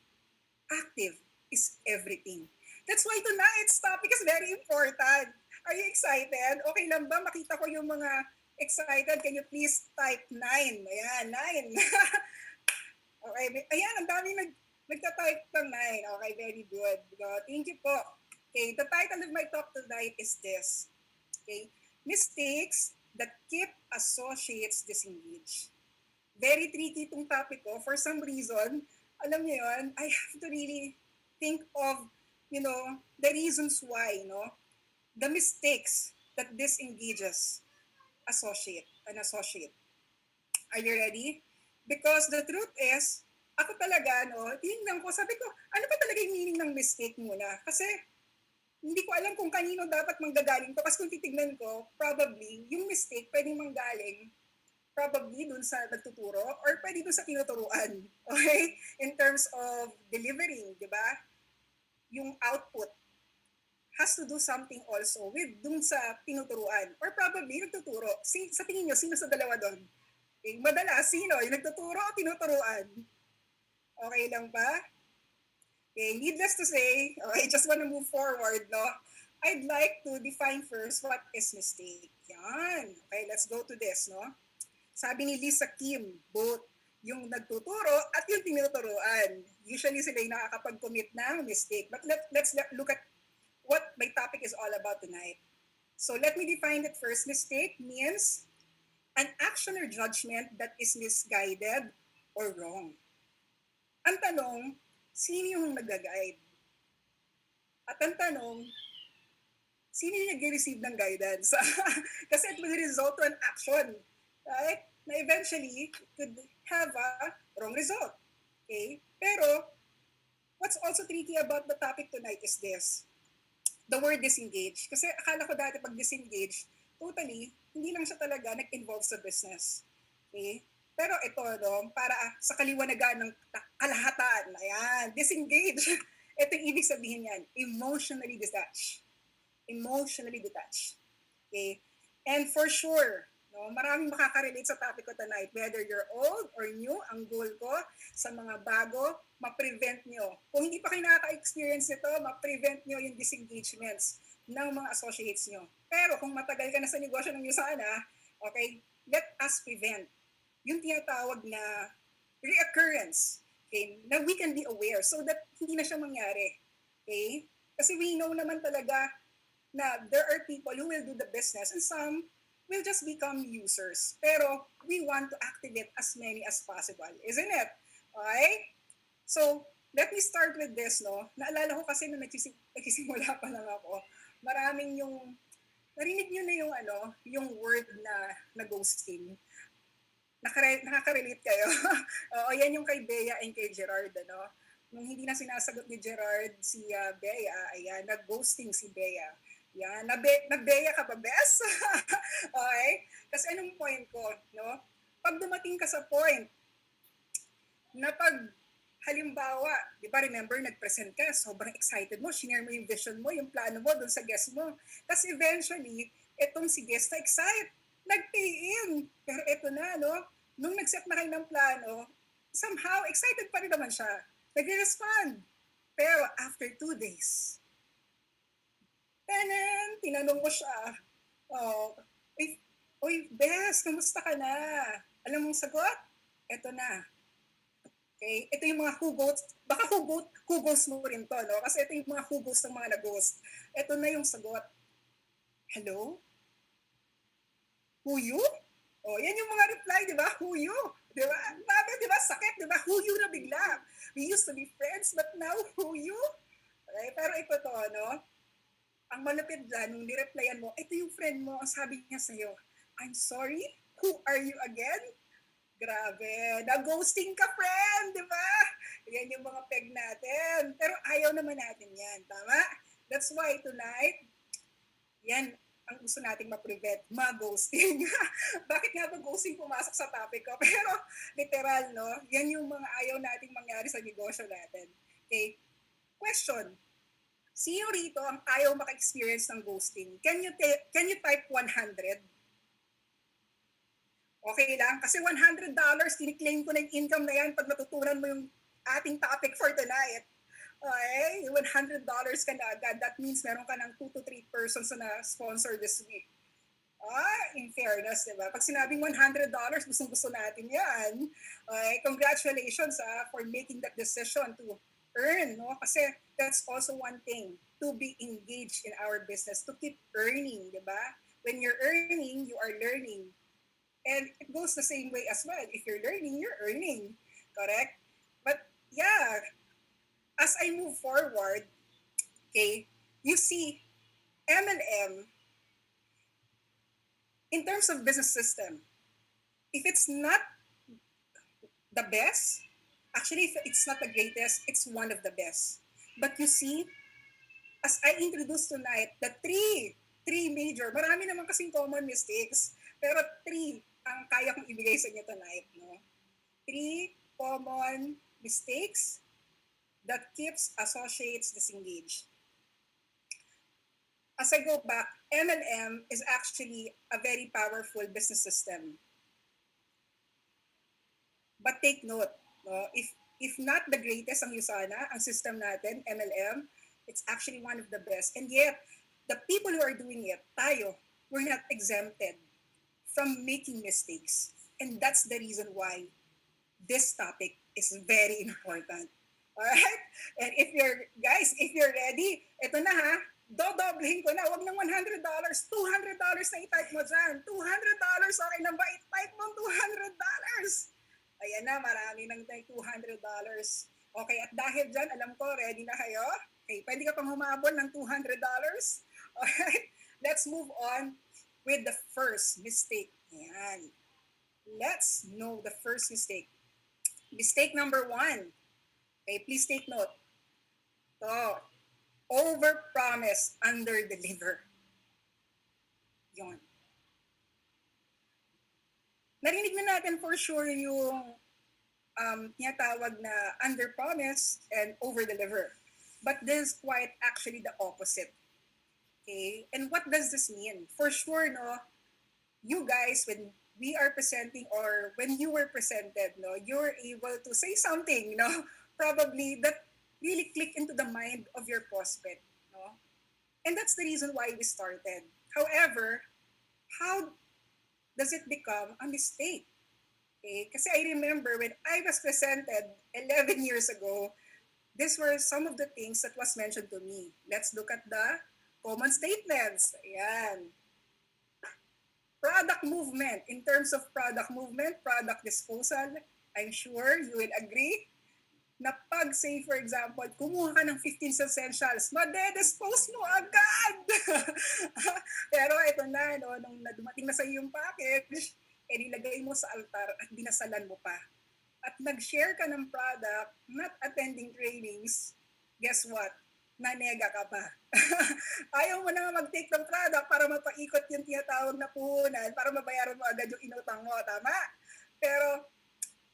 C: active is everything. That's why tonight's topic is very important. Are you excited? Okay lang ba? Makita ko yung mga excited. Can you please type 9? Ayan, 9. Okay, ayan, ang daming nagta-type ng 9. Okay, very good. Thank you po. Okay, the title of my talk tonight is this. Okay, mistakes that keep associates disengaged. Very tricky itong topic ko. For some reason, alam niyo yun, I have to really think of, the reasons why, the mistakes that disengages an associate. Are you ready? Because the truth is, ako talaga, tinignan ko, sabi ko, ano ba talaga yung meaning ng mistake muna? Kasi, hindi ko alam kung kanino dapat manggagaling to. Kasi kung titignan ko, probably, yung mistake pwedeng manggaling probably dun sa nagtuturo or pwede dun sa tinuturuan. Okay? In terms of delivering, di ba? Yung output has to do something also with dun sa tinuturuan. Or probably nagtuturo. Sa tingin nyo, sino sa dalawa doon? Okay? Madalas, sino? Yung nagtuturo o tinuturuan? Okay lang ba? Okay, needless to say, I just want to move forward, no? I'd like to define first what is mistake. Yan. Okay, let's go to this, no? Sabi ni Lisa Kim, both yung nagtuturo at yung tinuturuan. Usually sila yung nakakapag-commit ng mistake. But let's look at what my topic is all about tonight. So let me define it first. Mistake means an action or judgment that is misguided or wrong. Ang tanong, sino yung nag-guide? At ang tanong, sino yung nag-receive ng guidance? Kasi it will result to an action, right? Na eventually could have a wrong result. Okay? Pero, what's also tricky about the topic tonight is this. The word disengage. Kasi akala ko dati pag disengage, totally, hindi lang siya talaga nag-involve sa business. Okay? Pero ito, para sa kaliwanagan ng kalahatan, ayan, disengage. Ito yung ibig sabihin yan, emotionally detached. Emotionally detached. Okay? And for sure, maraming makakarelate sa topic ko tonight. Whether you're old or new, ang goal ko sa mga bago, ma-prevent nyo. Kung hindi pa kayo nakaka-experience nito, ma-prevent nyo yung disengagements ng mga associates nyo. Pero kung matagal ka na sa negosyo ng sana, okay, let us prevent yung tinatawag na reoccurrence, okay, na we can be aware so that hindi na siya mangyari. Okay? Kasi we know naman talaga na there are people who will do the business and some will just become users. Pero we want to activate as many as possible. Isn't it? Okay? So, let me start with this, no? Naalala ko kasi nung nagsisimula pa lang ako, maraming yung, narinig nyo na yung word na ghosting. Nakaka-relate kayo. Oo, yan yung kay Bea and kay Gerard, Nung hindi na sinasagot ni Gerard si Bea, ayan, nag-ghosting si Bea. Yan, na-Bea ka ba, bes? Okay? Kasi anong point ko, no? Pag dumating ka sa point na pag halimbawa, di ba remember, nag-present ka, sobrang excited mo, shinare mo yung vision mo, yung plano mo dun sa guest mo. Tapos eventually, etong si guest na excite, nag-pay in. Pero eto na, nung nag-set na kayo ng plano, somehow, excited pa rin naman siya. Nag-respond. Pero after 2 days, tinanong ko siya, Uy, Bes, kamusta ka na? Alam mong sagot? Eto na. Okay? Ito yung mga hugos. Baka hugos mo rin to, no? Kasi ito yung mga hugos ng mga nag-ghost. Ito na yung sagot. Hello? Who you? Oh, yan yung mga reply, di ba? Who you? Di ba? Bakit, di ba? Sakit, di ba? Who you na bigla. We used to be friends, but now, who you? Okay? Pero ito to, ang malapit dyan, nung nireplyan mo, ito yung friend mo, ang sabi niya sa'yo, I'm sorry, who are you again? Grabe, na-ghosting ka, friend, di ba? Yan yung mga peg natin. Pero ayaw naman natin yan, tama? That's why tonight, yan, ang gusto nating ma-prevent, ma-ghosting. Bakit nga ba ghosting pumasok sa topic ko? Pero literal, no? Yan yung mga ayaw nating mangyari sa negosyo natin. Okay? Question. Sino rito ang ayaw maka-experience ng ghosting? Can you type 100? Okay lang? Kasi $100, kiniklaim ko na yung income na yan pag natutunan mo yung ating topic for tonight. Okay? $100 ka na agad. That means meron ka ng 2 to 3 persons na sponsor this week. In fairness, di ba? Pag sinabing $100, gustong-gusto natin yan. Okay? Congratulations for making that decision to earn. No? Kasi that's also one thing, to be engaged in our business, to keep earning, di ba? When you're earning, you are learning. And it goes the same way as well. If you're learning, you're earning. Correct? But yeah, as I move forward, okay, you see, MLM, in terms of business system, if it's not the best, actually, if it's not the greatest, it's one of the best. But you see, as I introduced tonight, the three major, marami naman kasing common mistakes, pero 3 ang kaya kong ibigay sa inyo tonight. No? 3 common mistakes that keeps associates disengaged. As I go back, MLM is actually a very powerful business system. But take note, no? If not the greatest ang USANA, ang system natin, MLM, it's actually one of the best. And yet, the people who are doing it, tayo, we're not exempted from making mistakes. And that's the reason why this topic is very important. Alright? And if you're ready, ito na ha, dodoblehin ko na, wag ng $100, $200 na i-type mo dyan. $200, okay na ba? I-type mo $200. Ayan na, marami ng $200. Okay, at dahil dyan, alam ko, ready na kayo? Okay, pwede ka pang humabol ng $200? Alright? Let's move on with the first mistake. Ayan. Let's know the first mistake. Mistake number 1. Okay, please take note. So, over-promise, under-deliver. Yun. Narinig na natin for sure yung tinatawag na under-promise and over-deliver. But this is quite actually the opposite. Okay? And what does this mean? For sure, no, you guys, when we are presenting or when you were presented, no, you're able to say something, no, probably that really click into the mind of your prospect, no? And that's the reason why we started. However, how does it become a mistake? Okay? Kasi I remember when I was presented 11 years ago, these were some of the things that was mentioned to me. Let's look at the common statements. Ayan. Product movement. In terms of product movement, product disposal, I'm sure you will agree na pag, say for example, kumuha ka ng 15 essentials, made-dispose mo agad. Pero ito na, no, nung dumating na sa iyo yung package, nilagay mo sa altar at dinasalan mo pa. At nag-share ka ng product, not attending trainings, guess what? Nanega ka pa. Ayaw mo na mag-take ng product para mapaikot yung tinatawag na puhunan para mabayaran mo agad yung inutang mo. Tama? Pero,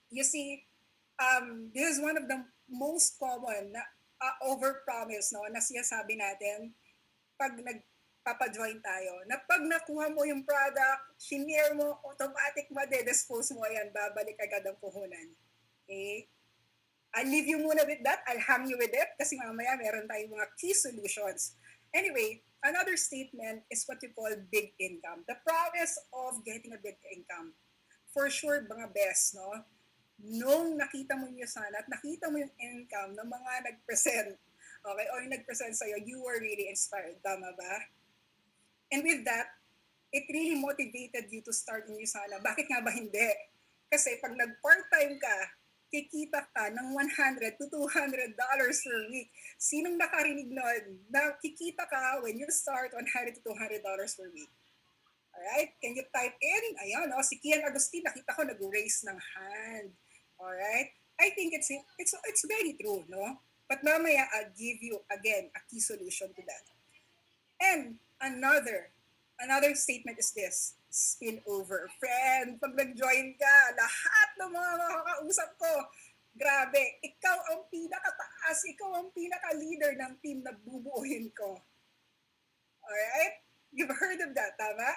C: you see, this is one of the most common na over-promise, no, na sinasabi natin pag nagpapa-join tayo. Na pag nakuha mo yung product, shinare mo, automatic made-dispose mo yan, babalik agad ang puhunan. Okay? I'll leave you muna with that. I'll hang you with it kasi mamaya meron tayong mga key solutions. Anyway, another statement is what you call big income. The promise of getting a big income. For sure, mga best, no? Nung nakita mo niyo sana at nakita mo yung income ng mga nag-present, okay, or yung nag-present sa'yo, you were really inspired. Tama ba? And with that, it really motivated you to start in USANA. Bakit nga ba hindi? Kasi pag nag-part-time ka, kikita ka ng $100 to $200 per week. Sinong nakarinig nun? Na kikita ka when you start $100 to $200 per week. Alright? Can you type in? Ayan, oh, si Kian Agustin, nakita ko nag-raise ng hand. Alright? I think it's very true, no? But mamaya, I'll give you, again, a key solution to that. And another Another statement is this, spill over. Friend, pag nag-join ka, lahat ng mga makakausap ko, grabe, ikaw ang pinakataas, ikaw ang pinaka-leader ng team na bubuuhin ko. Alright? You've heard of that, tama?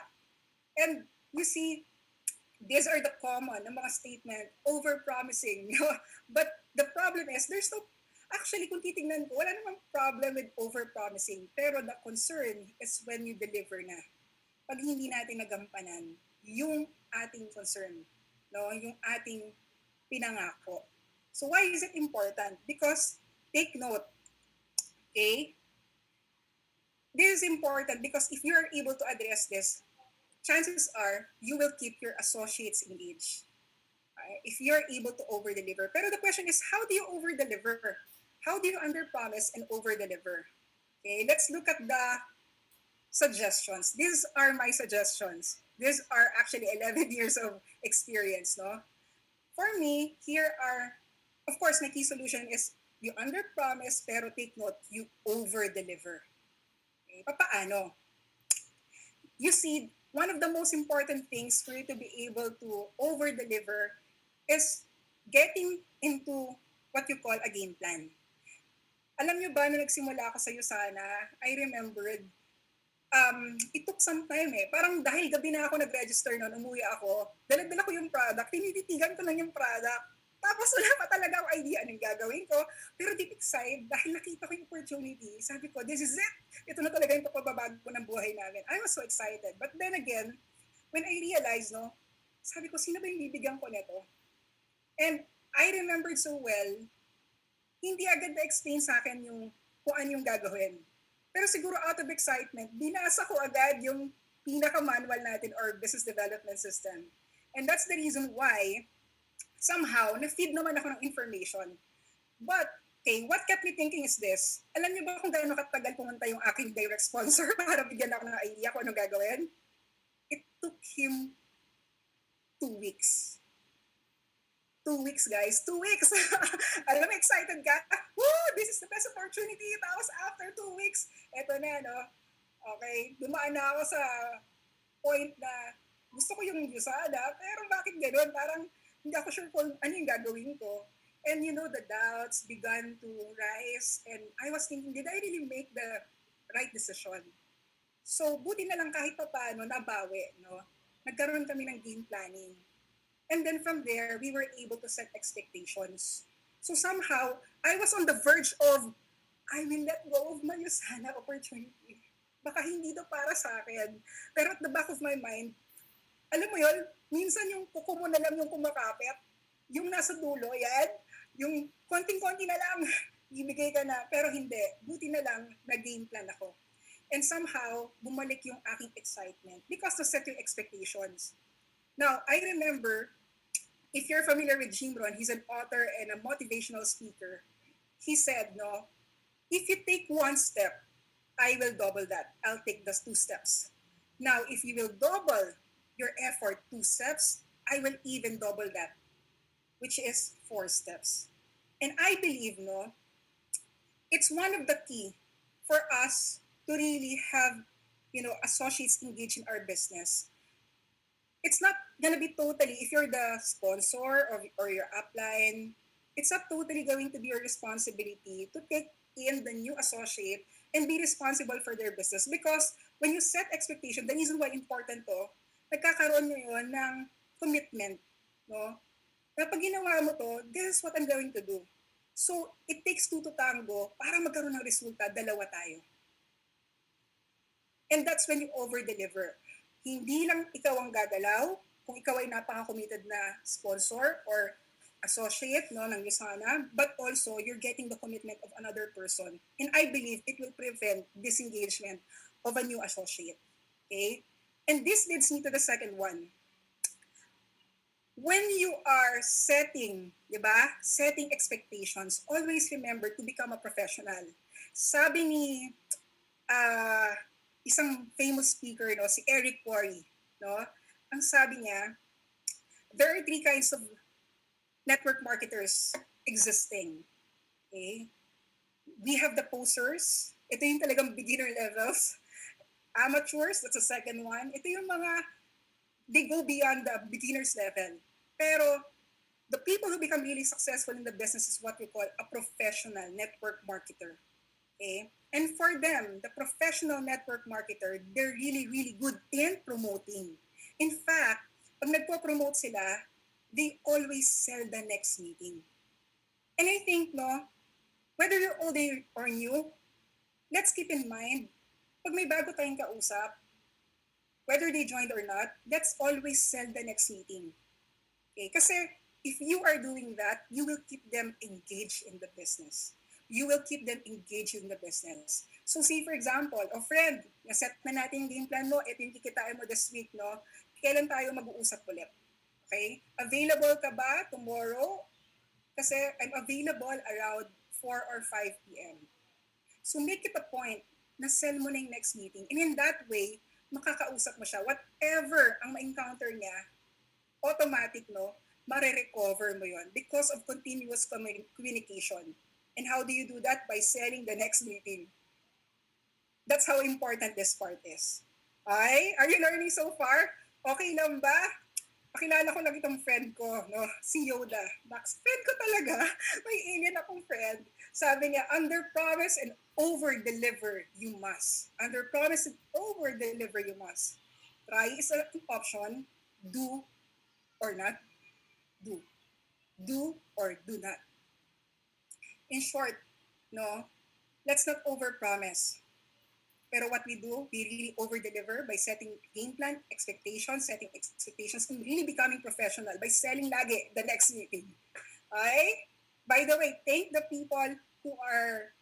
C: And you see, these are the common ng mga statement, over-promising. But the problem is, there's no, actually, kung titingnan ko, wala namang problem with over-promising. Pero the concern is when you deliver na. Pag hindi natin nagampanan yung ating concern, no, yung ating pinangako. So why is it important? Because, take note, okay, this is important because if you are able to address this, chances are you will keep your associates engaged. If you're able to over-deliver. Pero the question is, how do you over-deliver? How do you under-promise and over-deliver? Okay, let's look at the suggestions. These are my suggestions. These are actually 11 years of experience, no? For me, here are, of course, my key solution is you under-promise, pero take note, you over-deliver. Okay, paano? You see, one of the most important things for you to be able to over-deliver is getting into what you call a game plan. Alam niyo ba, nung nagsimula ako sa Yusana, I remembered, it took some time eh. Parang dahil gabi na ako nag-register noon, umuwi ako, dala-dala ko yung product, tinititigan ko lang yung product, tapos wala pa talaga akong idea anong gagawin ko. Pero deep inside, dahil nakita ko yung opportunity, sabi ko, this is it. Ito na talaga yung pagbabago ng buhay namin. I was so excited. But then again, when I realized, no, sabi ko, sino ba yung bibigyan ko nito? And I remembered so well, hindi agad na-explain sa akin yung kung ano yung gagawin. Pero siguro out of excitement, binasa ko agad yung pinaka-manual natin or business development system. And that's the reason why somehow, na-feed naman ako ng information. But, okay, what kept me thinking is this. Alam niyo ba kung gaano katagal pumunta yung aking direct sponsor para bigyan ako ng idea kung anong gagawin? It took him 2 weeks. 2 weeks, guys. 2 weeks. Alam mo, excited ka? Woo! This is the best opportunity. Tapos after 2 weeks, eto na, no? Okay, dumaan na ako sa point na gusto ko yung Yusada, pero bakit gano'n? Parang hindi ako sure kung ano yung gagawin ko. And you know, the doubts began to rise. And I was thinking, did I really make the right decision? So, buti na lang kahit pa paano, nabawi, no? Nagkaroon kami ng game planning. And then from there, we were able to set expectations. So somehow, I was on the verge of, I will let go of my Yusana opportunity. Baka hindi to para sa akin. Pero at the back of my mind, alam mo yun, minsan yung kuko mo na lang yung kumakapit, yung nasa dulo, yan, yung konting-konti na lang, ibigay ka na, pero hindi. Buti na lang, nag-game plan ako. And somehow, bumalik yung aking excitement because to set your expectations. Now, I remember, if you're familiar with Jim Rohn, he's an author and a motivational speaker. He said, no, if you take 1 step, I will double that. I'll take those 2 steps. Now, if you will double your effort 2 steps, I will even double that, which is 4 steps. And I believe, no, it's one of the key for us to really have, you know, associates engaged in our business. It's not gonna be totally, if you're the sponsor or your upline, it's not totally going to be your responsibility to take in the new associate and be responsible for their business. Because when you set expectation, the reason why important to, nagkakaroon nyo yun ng commitment. No? Na pag ginawa mo to, this is what I'm going to do. So, it takes 2 to tango para magkaroon ng resulta, dalawa tayo. And that's when you over-deliver. Hindi lang ikaw ang gagalaw, kung ikaw ay napaka-committed na sponsor or associate, no, ng Yusana, but also you're getting the commitment of another person. And I believe it will prevent disengagement of a new associate. Okay? And this leads me to the second one. When you are setting, di ba, setting expectations, always remember to become a professional. Sabi ni isang famous speaker, no, si Eric Worre, no, ang sabi niya, there are 3 kinds of network marketers existing. Okay? We have the posers. Ito yung talagang beginner levels. Amateurs, that's the second one. Ito yung mga, they go beyond the beginner's level. Pero the people who become really successful in the business is what we call a professional network marketer. Okay? And for them, the professional network marketer, they're really, really good in promoting. In fact, pag nagpo-promote sila, they always sell the next meeting. And I think, no, whether you're old or new, let's keep in mind, pag may bago tayong kausap, whether they joined or not, let's always sell the next meeting. Okay? Kasi if you are doing that, you will keep them engaged in the business. You will keep them engaged in the business. So say for example, friend, naset na natin yung game plan mo, ito yung kikitain mo this week, no? Kailan tayo mag-uusap ulit? Okay? Available ka ba tomorrow? Kasi I'm available around 4 or 5 p.m. So make it a point na sell mo na yung next meeting. And in that way, makakausap mo siya. Whatever ang ma-encounter niya, automatic, no, mare-recover mo yon because of continuous communication. And how do you do that? By selling the next meeting. That's how important this part is. Ay, are you learning so far? Okay lang ba? Pakilala ko lang itong friend ko, no? Si Yoda. Max, friend ko talaga. May alien akong friend. Sabi niya, under-promise and over-deliver you must. Under-promise and over-deliver you must. Try is an option. Do or not do. Do or do not. In short, no, let's not overpromise. Pero what we do, we really over-deliver by setting game plan, setting expectations, and really becoming professional by selling lagi the next meeting. Okay? By the way, thank the people who are,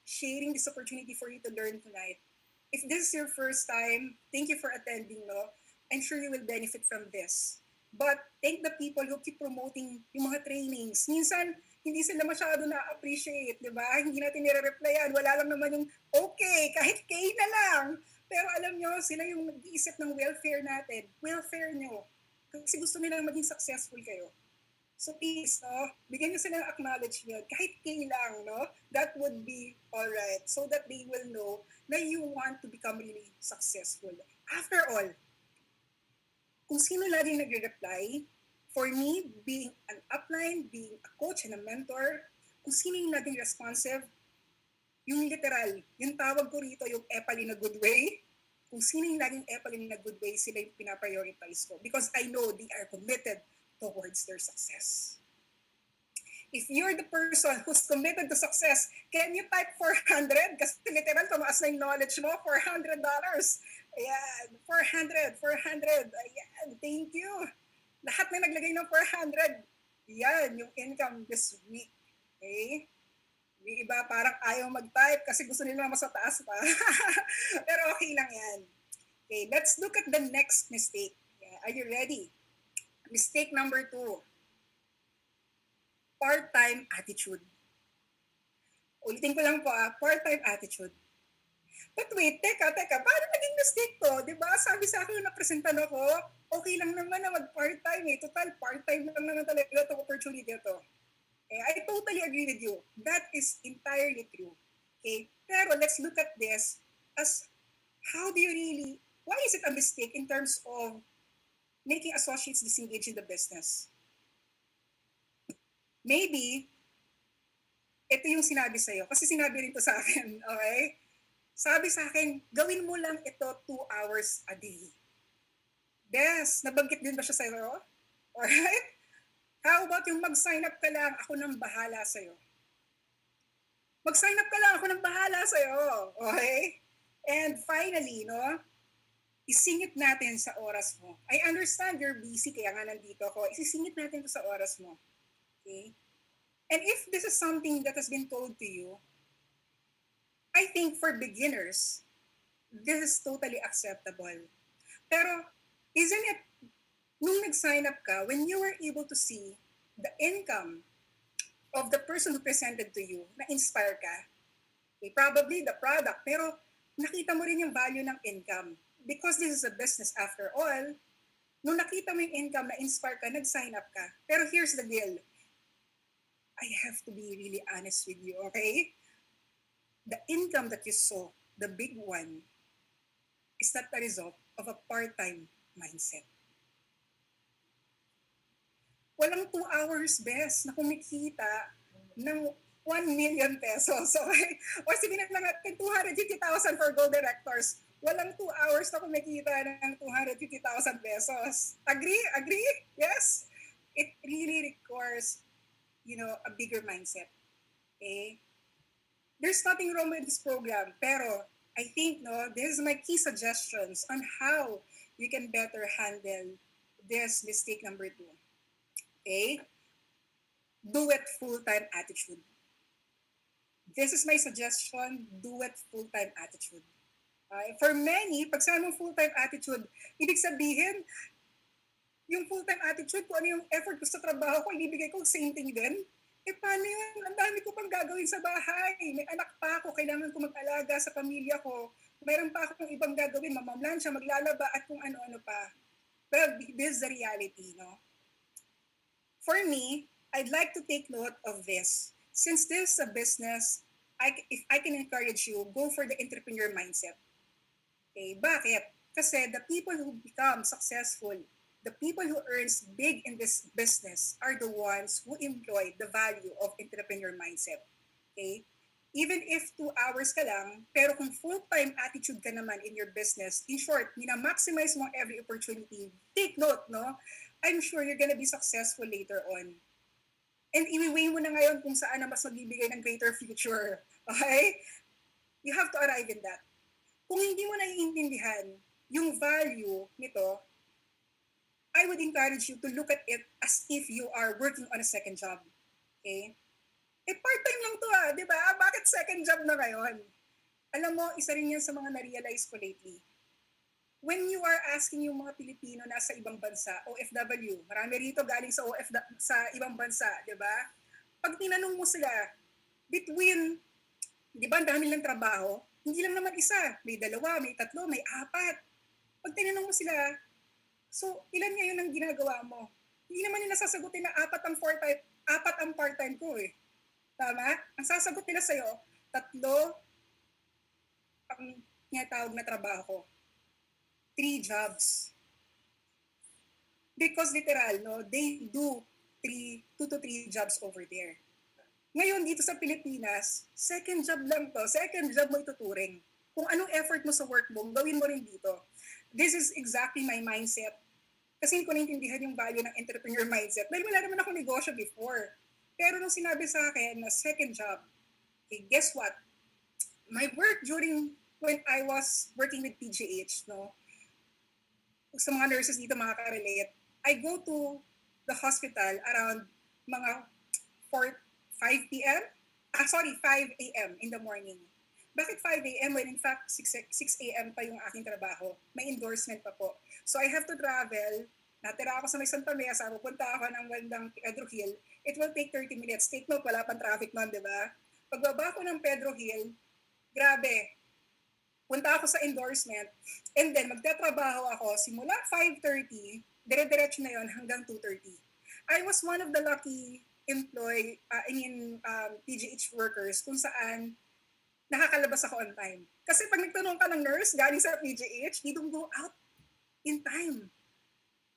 C: sharing this opportunity for you to learn tonight. If this is your first time, thank you for attending, no? I'm sure you will benefit from this. But thank the people who keep promoting yung mga trainings. Minsan, hindi sila masyado na-appreciate, di ba? Hindi natin nire-replyan. Wala lang naman yung, okay, kahit K na lang. Pero alam nyo, sila yung nag-iisip ng welfare natin. Welfare nyo. Kasi gusto nilang maging successful kayo. So please, no, bigyan nyo sila ng acknowledgement. Kahit K lang, no? That would be alright. So that they will know na you want to become really successful. After all, kung sino laging nagre-reply, for me, being an upline, being a coach and a mentor, kung sino yung naging responsive, yung literal, yung tawag ko rito, yung epal in a good way, kung sino yung naging epal in a good way, sila yung pinaprioritize ko. Because I know they are committed towards their success. If you're the person who's committed to success, can you type 400? Kasi literal, tumaas na yung knowledge mo, $400. Ayan, 400. Ayan, thank you. Lahat na naglagay ng 400. Yan, yung income this week. Okay? Yung iba parang ayaw mag-type kasi gusto nila mas taas pa. Pero okay lang yan. Okay, let's look at the next mistake. Yeah, are you ready? Mistake number 2. Part-time attitude. Ulitin ko lang po, part-time attitude. But wait, teka, paano naging mistake to? Diba, sabi sa akin na presentan ako, okay lang naman na mag-part-time eh. Total, part-time lang naman talaga itong opportunity ito. Okay, I totally agree with you. That is entirely true. Okay, pero let's look at this as why is it a mistake in terms of making associates disengage in the business? Maybe, ito yung sinabi sa'yo. Kasi sinabi rin to sa akin, okay? Sabi sa akin, gawin mo lang ito 2 hours a day. Bes, nabanggit din ba siya sa'yo? Alright? How about yung mag-sign up ka lang, ako nang bahala sa'yo? Mag-sign up ka lang, ako nang bahala sa'yo. Okay? And finally, no? Isingit natin sa oras mo. I understand you're busy, kaya nga nandito ako. Isisingit natin to sa oras mo. Okay? And if this is something that has been told to you, I think for beginners, this is totally acceptable. Pero, isn't it, nung nag-sign up ka, when you were able to see the income of the person who presented to you, na-inspire ka, okay, probably the product, pero nakita mo rin yung value ng income. Because this is a business after all, nung nakita mo yung income, na-inspire ka, nag-sign up ka. Pero here's the deal. I have to be really honest with you, okay? The income that you saw, the big one, is that the result of a part-time mindset. Walang 2 hours, best, na kumikita ng 1 million pesos. Okay? O sabihin na lang natin 250,000 for gold directors. Walang 2 hours na kumikita ng 250,000 pesos. Agree? Agree? Yes? It really requires, a bigger mindset. Okay? There's nothing wrong with this program, pero I think, this is my key suggestions on how you can better handle this mistake number 2. Okay? Do it full-time attitude. This is my suggestion, do it full-time attitude. For many, pag sabi mong full-time attitude, ibig sabihin, yung full-time attitude, kung ano yung effort ko sa trabaho ko, ibibigay ko same thing din. Paano yun? Ang dami ko pang gagawin sa bahay. May anak pa ako, kailangan ko mag-alaga sa pamilya ko. Mayroon pa akong ibang gagawin, mamamlansya, maglalaba, at kung ano-ano pa. Well, this is the reality, no? For me, I'd like to take note of this. Since this is a business, if I can encourage you, go for the entrepreneur mindset. Okay, bakit? Kasi the people who become successful, the people who earns big in this business are the ones who employ the value of entrepreneur mindset. Okay? Even if 2 hours ka lang, pero kung full-time attitude ka naman in your business, in short, mina-maximize mo every opportunity, take note, no? I'm sure you're gonna be successful later on. And i-weigh mo na ngayon kung saan na mas magbibigay ng greater future. Okay? You have to arrive in that. Kung hindi mo naiintindihan yung value nito, I would encourage you to look at it as if you are working on a second job. Okay? Part-time lang to di ba? Bakit second job na ngayon? Alam mo, isa rin yan sa mga na-realize ko lately. When you are asking yung mga Pilipino na sa ibang bansa, OFW, marami rito galing sa sa ibang bansa, di ba? Pag tinanong mo sila, between, di ba, ang dami lang trabaho, hindi lang naman isa, may 2, may 3, may 4. Pag tinanong mo sila, so, ilan ngayon ang ginagawa mo? Hindi naman nila sasagutin na 4 ang part-time ko eh. Tama? Ang sasagot nila sa'yo, 3 ang tinatawag na trabaho ko. 3 jobs. Because literal, no, they do 2 to 3 jobs over there. Ngayon, dito sa Pilipinas, second job lang to. Second job mo ituturing. Kung anong effort mo sa work mo, gawin mo rin dito. This is exactly my mindset. Kasi hindi ko naintindihan yung value ng entrepreneur mindset. Dahil wala naman ako negosyo before. Pero nung sinabi sa akin na second job, okay, guess what? My work during when I was working with PGH, no, sa mga nurses dito makaka-relate, I go to the hospital around mga 5 p.m. 5 a.m. in the morning. Bakit 5 a.m. when in fact 6 a.m. pa yung aking trabaho? May endorsement pa po. So I have to travel. Natira ako sa may Santa Mesa, pupunta ako ng bandang Pedro Hill. It will take 30 minutes. Take note, wala pang traffic nun, di ba? Pagbaba ko ng Pedro Hill, grabe. Punta ako sa endorsement. And then magtatrabaho ako simula 5:30, dire-diretso na yon hanggang 2:30. I was one of the lucky PGH workers kung saan nakakalabas ako on time. Kasi pag nagtanong ka ng nurse galing sa PGH, they don't go out in time.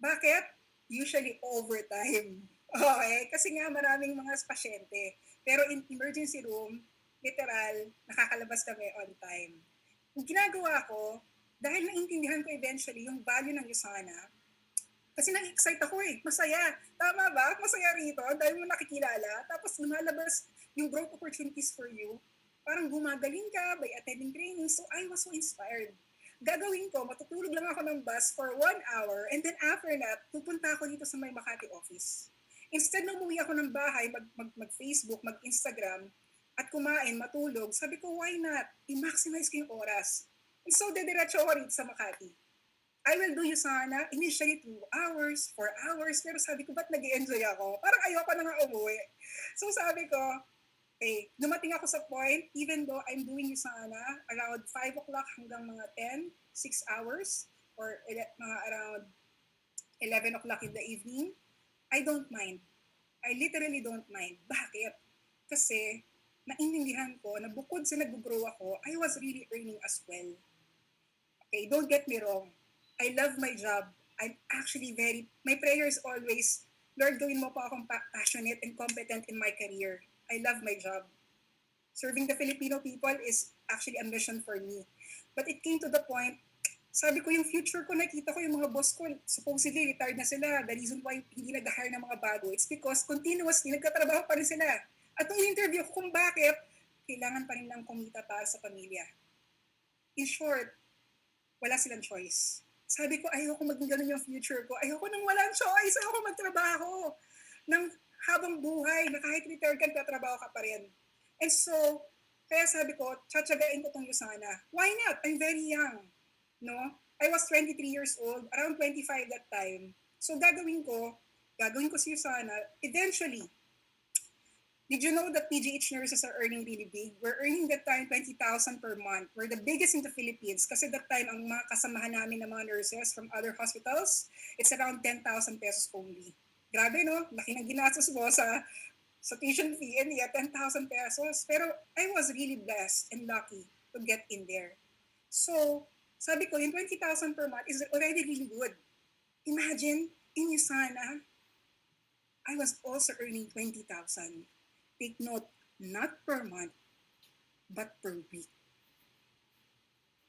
C: Bakit? Usually overtime. Okay? Kasi nga maraming mga pasyente. Pero in emergency room, literal, nakakalabas kami on time. Yung ginagawa ko, dahil naintindihan ko eventually yung value ng Usana, kasi nag-excite ako eh. Masaya. Tama ba? Masaya rito. Dahil mo nakikilala. Tapos lumalabas yung growth opportunities for you. Parang gumagaling ka by attending training. So I was so inspired. Gagawin ko, matutulog lang ako ng bus for 1 hour. And then after that, pupunta ako dito sa may Makati office. Instead na umuwi ako ng bahay, mag-Facebook, mag-Instagram, at kumain, matulog, sabi ko, why not? I-maximize ko yung oras. And so, dediretso ako rito sa Makati. I will do Usana, initially 2 hours, 4 hours, pero sabi ko, ba't nag-i-enjoy ako? Parang ayoko na nga umuwi. So sabi ko, okay, dumating ako sa point, even though I'm doing Usana around 5 o'clock hanggang mga 10, 6 hours, or mga around 11 o'clock in the evening, I don't mind. I literally don't mind. Bakit? Kasi naintindihan ko na bukod sa nag-grow ako, I was really earning as well. Okay, don't get me wrong. I love my job. I'm actually my prayer is always, Lord, gawin mo po akong passionate and competent in my career. I love my job. Serving the Filipino people is actually a mission for me. But it came to the point, sabi ko yung future ko, nakita ko yung mga boss ko, supposedly retired na sila. The reason why hindi nag-hire ng mga bago, it's because continuously nagkatrabaho pa rin sila. At nung interview ko kung bakit, kailangan pa rin ng kumita para sa pamilya. In short, wala silang choice. Sabi ko, ayoko maging ganun yung future ko. Ayoko nang walang choice. Ayoko magtrabaho ng habang buhay na kahit retired ka, tatrabaho ka pa rin. And so, kaya sabi ko, tsatsagain ko tong Yusana. Why not? I'm very young. No? I was 23 years old, around 25 that time. So gagawin ko si Yusana. Eventually, did you know that PGH nurses are earning really big? We're earning that time 20,000 per month. We're the biggest in the Philippines kasi that time ang mga kasamahan namin ng mga nurses from other hospitals, it's around 10,000 pesos only. Grabe no? Laki ng ginastos mo sa tuition fee and yeah, 10,000 pesos. Pero I was really blessed and lucky to get in there. So, sabi ko, yung 20,000 per month is already really good. Imagine, in Yusana, I was also earning 20,000. Take note, not per month, but per week.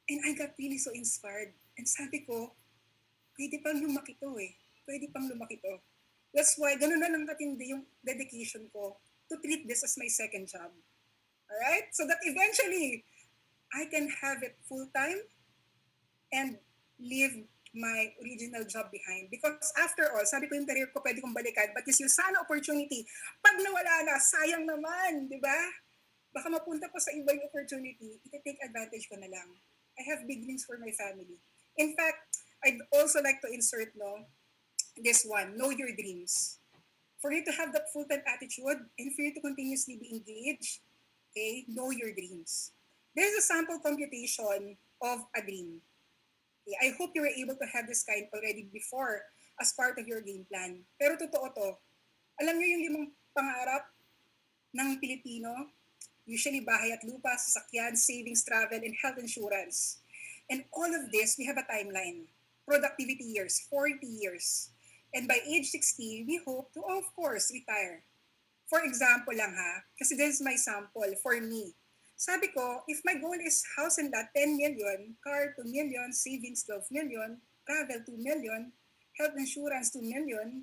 C: And I got really so inspired. And sabi ko, pwede pang lumaki to eh. Pwede pang lumaki to. That's why, ganun na lang katindi yung dedication ko to treat this as my second job. Alright? So that eventually, I can have it full-time and leave my original job behind. Because after all, sabi ko yung career ko pwede kong balikan, but this yung sana opportunity, pag nawala na, sayang naman, di ba? Baka mapunta pa sa iba yung opportunity, iti-take advantage ko na lang. I have big dreams for my family. In fact, I'd also like to insert this one, know your dreams. For you to have that full-time attitude and for you to continuously be engaged, okay, know your dreams. There's a sample computation of a dream. Okay, I hope you were able to have this kind already before as part of your game plan. Pero totoo to. Alam niyo yung 5 pangarap ng Pilipino? Usually bahay at lupa, sasakyan, savings, travel, and health insurance. And all of this, we have a timeline. Productivity years, 40 years. And by age 60, we hope to, of course, retire. For example lang ha, kasi this is my sample for me. Sabi ko, if my goal is house and lot, 10 million, car, 2 million, savings, 12 million, travel, 2 million, health insurance, 2 million,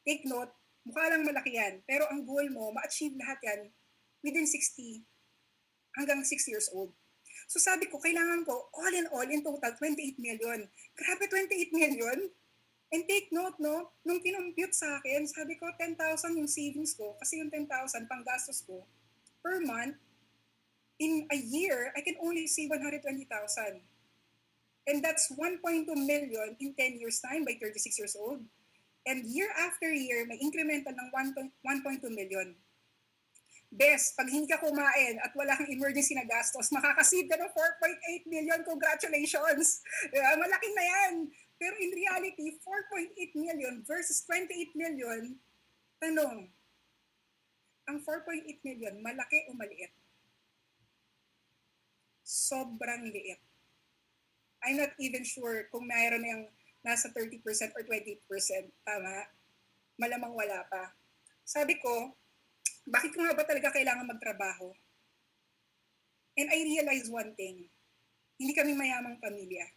C: take note, mukha lang malaki yan. Pero ang goal mo, ma-achieve lahat yan within 60 hanggang 6 years old. So sabi ko, kailangan ko, all in total, 28 million. Grabe, 28 million? And take note, no, nung kinumpute sa akin, sabi ko, 10,000 yung savings ko, kasi yung 10,000 pang gastos ko, per month, in a year, I can only save 120,000. And that's 1.2 million in 10 years time by 36 years old. And year after year, may incremental ng 1.2 million. Best, pag hindi ka kumain at wala kang emergency na gastos, makakasave ka ng 4.8 million. Congratulations! Malaki na yan. Pero in reality, 4.8 million versus 28 million, tanong, ang 4.8 million, malaki o maliit? Sobrang liit. I'm not even sure kung mayroon na yung nasa 30% or 20%. Tama? Malamang wala pa. Sabi ko, bakit ko nga ba talaga kailangan magtrabaho? And I realized one thing. Hindi kami mayamang pamilya.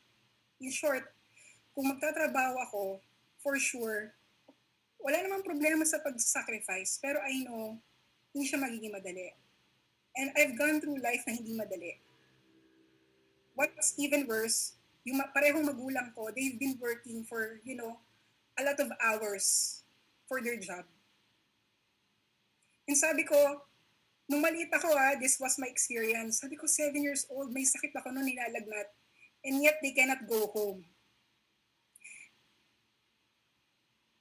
C: In short, kung magtatrabaho ako, for sure, wala namang problema sa pag-sacrifice. Pero I know, hindi siya magiging madali. And I've gone through life na hindi madali. What's even worse, yung parehong magulang ko, they've been working for, a lot of hours for their job. And sabi ko, nung maliit ako this was my experience. Sabi ko, 7 years old, may sakit ako nung nilalagnat. And yet, they cannot go home.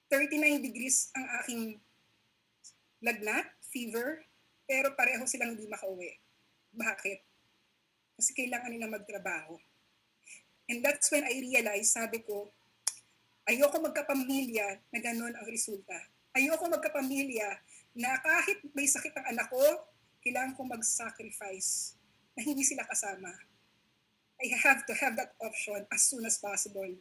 C: 39 degrees ang aking lagnat, fever, pero pareho silang hindi makauwi. Bakit? Kasi kailangan nila magtrabaho. And that's when I realized, sabi ko, ayoko magkapamilya na ganun ang resulta. Ayoko magkapamilya na kahit may sakit ang anak ko, kailangan kong mag-sacrifice na hindi sila kasama. I have to have that option as soon as possible.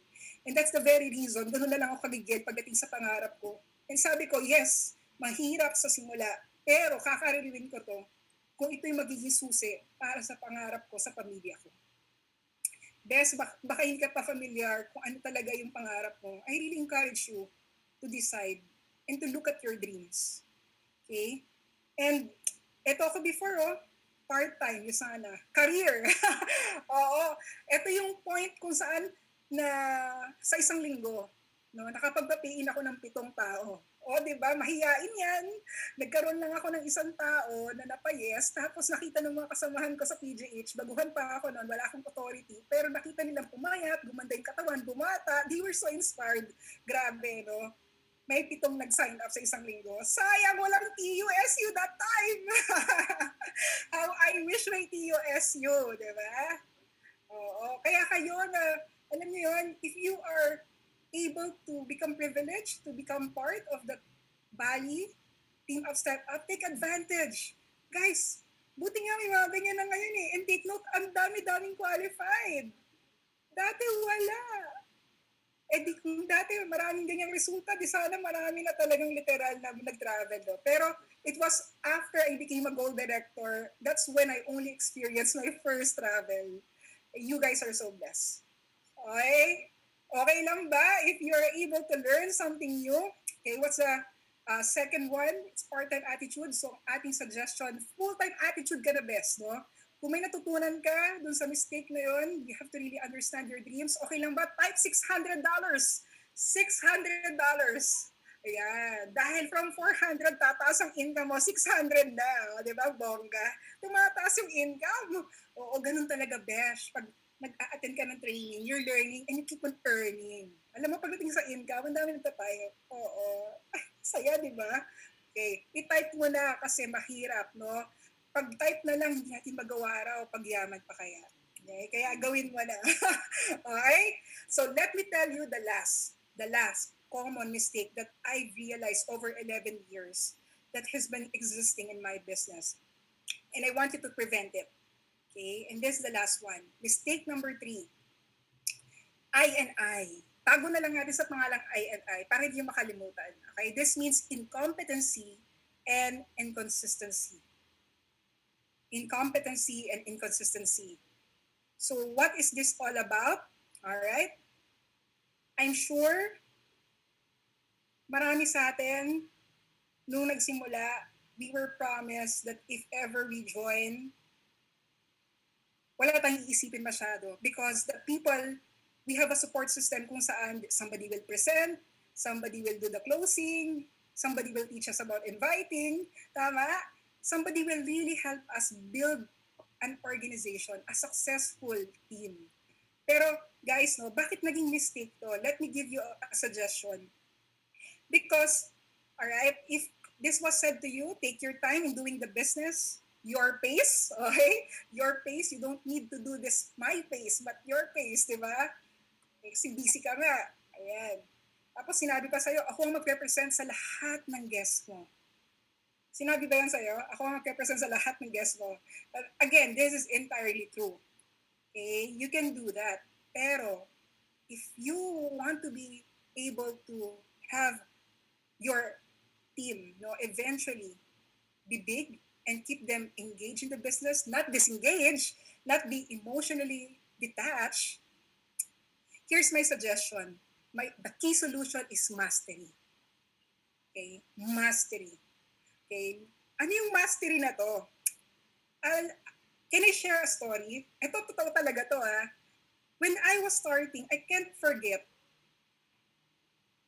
C: And that's the very reason, ganoon na lang ako kagigil pagdating sa pangarap ko. And sabi ko, yes, mahirap sa simula, pero kakaririwin ko to kung ito'y magiging susi para sa pangarap ko sa pamilya ko. Bes, baka hindi ka pa familiar kung ano talaga yung pangarap mo. I really encourage you to decide and to look at your dreams. Okay? And eto ako before, part-time, yung sana. Career. Oo. Ito yung point kung saan na sa isang linggo, no, nakapagpapiin ako ng 7 tao. O, di ba? Mahiyain yan. Nagkaroon lang ako ng isang tao na napayes, tapos nakita ng mga kasamahan ko sa PGH, baguhan pa ako noon, wala akong authority, pero nakita nilang pumayat, gumanda yung katawan, bumata, they were so inspired. Grabe, no? May 7 nag-sign up sa isang linggo. Sayang, walang TUSU that time. How I wish may TUSU, di ba? Oo. Kaya kayo na, alam niyo yun, if you are able to become privileged, to become part of the Bali team of Step Up, take advantage. Guys, buti nga may mga ganyan na ngayon eh. And take note, ang dami-daming qualified. Dati wala. Eh di kung dati maraming ganyang resulta, di sana marami na talagang literal na nag-travel. No? Pero it was after I became a gold director, that's when I only experienced my first travel. You guys are so blessed. Okay? Okay lang ba if you are able to learn something new? Okay, what's the second one? It's part-time attitude. So ating suggestion, full-time attitude ka na best, no? Kung may natutunan ka dun sa mistake na yun, you have to really understand your dreams. Okay lang ba? Type $600. $600. Ayan. Dahil from 400, tataas ang income mo, 600 na. Di ba, bongga? Tumataas yung income. Oo, ganun talaga, besh. Pag nag-a-attend ka ng training, you're learning, and you keep on earning. Alam mo, pagdating sa income, ang dami nagtatayo. Oo. Saya, di ba? Okay. I-type mo na kasi mahirap, no? Pag-type na lang, hindi natin magawa raw pagyaman pa kaya. Okay? Kaya gawin mo na. Okay? So let me tell you the last common mistake that I realized over 11 years that has been existing in my business. And I wanted to prevent it. Okay? And this is the last one. Mistake number 3. I and I. Tago na lang natin sa pangalang I and I para hindi makalimutan. Okay? This means incompetency and inconsistency. Incompetency and inconsistency. So what is this all about? All right? I'm sure marami sa atin nung nagsimula, we were promised that if ever we join, wala tayong iisipin masyado because the people, we have a support system kung saan somebody will present, somebody will do the closing, somebody will teach us about inviting, tama? Somebody will really help us build an organization, a successful team. Pero guys, no, bakit naging mistake to? Let me give you a suggestion. Because, all right, if this was said to you, take your time in doing the business, your pace, okay? Your pace, you don't need to do this my pace, but your pace, di ba? Kasi busy ka nga. Ayan. Tapos sinabi pa sa'yo, ako ang mag-represent sa lahat ng guests mo. Sinabi ba yan sa'yo? Ako ang mag-represent sa lahat ng guests mo. But again, this is entirely true. Okay? You can do that. Pero, if you want to be able to have your team, no, eventually be big and keep them engaged in the business, not disengaged, not be emotionally detached, here's my suggestion. The key solution is mastery. Okay? Mastery. Okay? Ano yung mastery na to? Can I share a story? Ito, totoo talaga to When I was starting, I can't forget,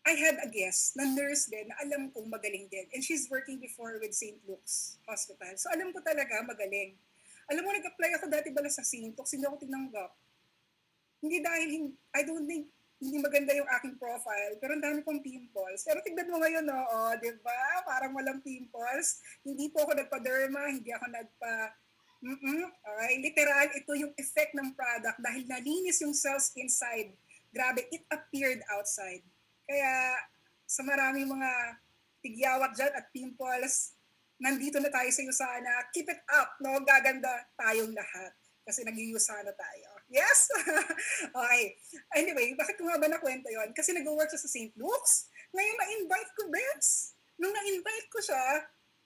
C: I had a guest na nurse din na alam kong magaling din. And she's working before with St. Luke's Hospital. So alam ko talaga magaling. Alam mo, nag-apply ako dati bala sa St. Luke's, hindi ako tinanggap. Hindi dahil, I don't think, hindi maganda yung aking profile, pero ang dami kong pimples. Pero tignan mo ngayon, di ba? Parang walang pimples. Hindi po ako nagpa-derma, hindi ako okay, literal, ito yung effect ng product dahil nalinis yung cells inside. Grabe, it appeared outside. Kaya sa maraming mga tigyawat dyan at pimples, nandito na tayo sa Yusana. Keep it up, no? Gaganda tayong lahat kasi nag-Yusana tayo. Yes! Okay. Anyway, bakit ko nga ba nakwento yon? Kasi nag-work siya sa St. Luke's. Ngayon na-invite ko, Bes. Nung na-invite ko siya,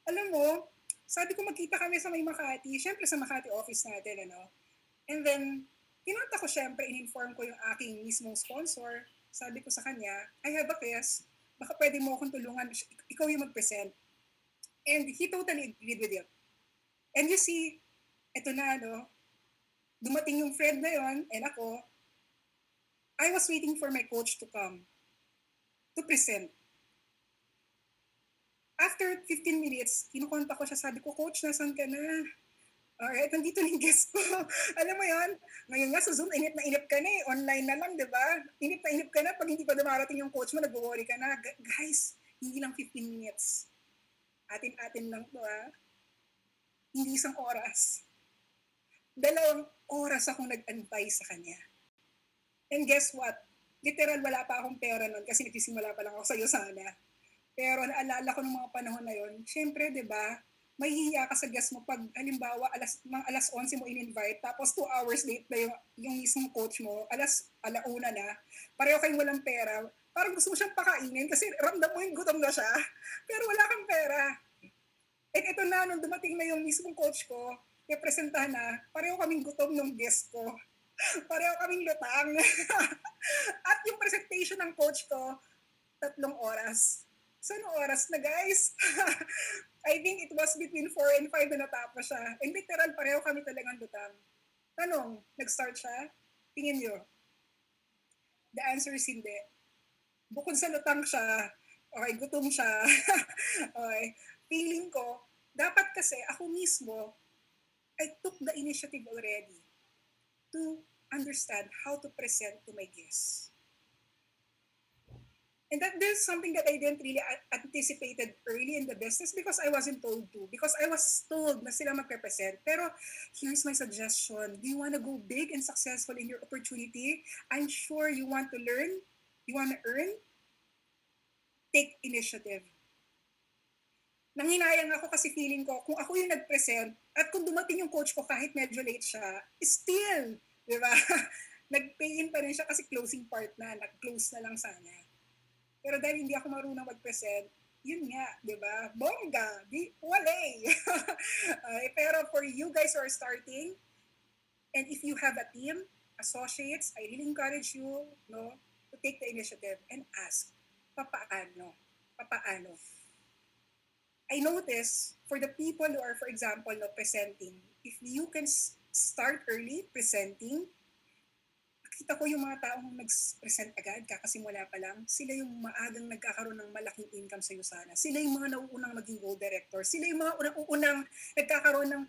C: alam mo, sabi ko magkita kami sa may Makati. Siyempre sa Makati office natin, ano. And then, kinanta ko siyempre, in-inform ko yung aking mismong sponsor. Sabi ko sa kanya, I have a quiz. Baka pwede mo akong tulungan. Ikaw yung mag-present. And he totally agreed with it. And you see, eto na, no, dumating yung friend na yon and ako, I was waiting for my coach to come to present. After 15 minutes, kinukonta ko siya, sabi ko, Coach, nasan ka na? Alright, nandito na yung guest ko. Alam mo yon, ngayon nga sa Zoom, inip na inip ka na eh. Online na lang, di ba? Inip na inip ka na. Pag hindi pa dumarating yung coach mo, nag-worry ka na. Guys, hindi lang 15 minutes. Atin-atin lang to, ha? Hindi isang oras. 2 oras akong nag-antay sa kanya. And guess what? Literal, wala pa akong pera nun kasi nagsisimula pa lang ako sa'yo sana. Pero naalala ko ng mga panahon na yon, syempre, di ba, mahihiya ka sa guest mo pag halimbawa mga alas 11 mo in-invite tapos 2 hours late na yung mismong coach mo, alauna na, pareho kayong walang pera, parang gusto mo siyang pakainin kasi ramdam mo yung gutom na siya, pero wala kang pera. And ito na, nung dumating na yung mismong coach ko, representahan na, pareho kaming gutom ng guest ko. Pareho kaming lutang. At yung presentation ng coach ko, 3 oras. So, anong oras na, guys? I think it was between 4 and 5 na natapos siya. And literal, pareho kami talagang lutang. Tanong, nag-start siya? Tingin nyo? The answer is hindi. Bukod sa lutang siya, okay, gutom siya, okay, feeling ko, dapat kasi ako mismo, I took the initiative already to understand how to present to my guests. And that is something that I didn't really anticipated early in the business because I wasn't told to. Because I was told na sila magrepresent. Pero here's my suggestion. Do you want to go big and successful in your opportunity? I'm sure you want to learn. You want to earn? Take initiative. Nanginayang ako kasi feeling ko, kung ako yung nag-present at kung dumating yung coach ko kahit medyo late siya, still, di ba? Nag-pay in pa rin siya kasi closing part na, nag-close na lang sana. Pero dahil hindi ako marunong mag-present, yun nga, di ba? Bongga! Walay! Pero for you guys who are starting, and if you have a team, associates, I really encourage you, no, to take the initiative and ask, papaano? Papaano? I notice for the people who are, for example, no, presenting, if you can start early presenting, nakita ko yung mga taong nag-present agad, kakasimula pa lang, sila yung maagang nagkakaroon ng malaking income sa sana. Sila yung mga nauunang maging gold director. Sila yung mga unang nagkakaroon ng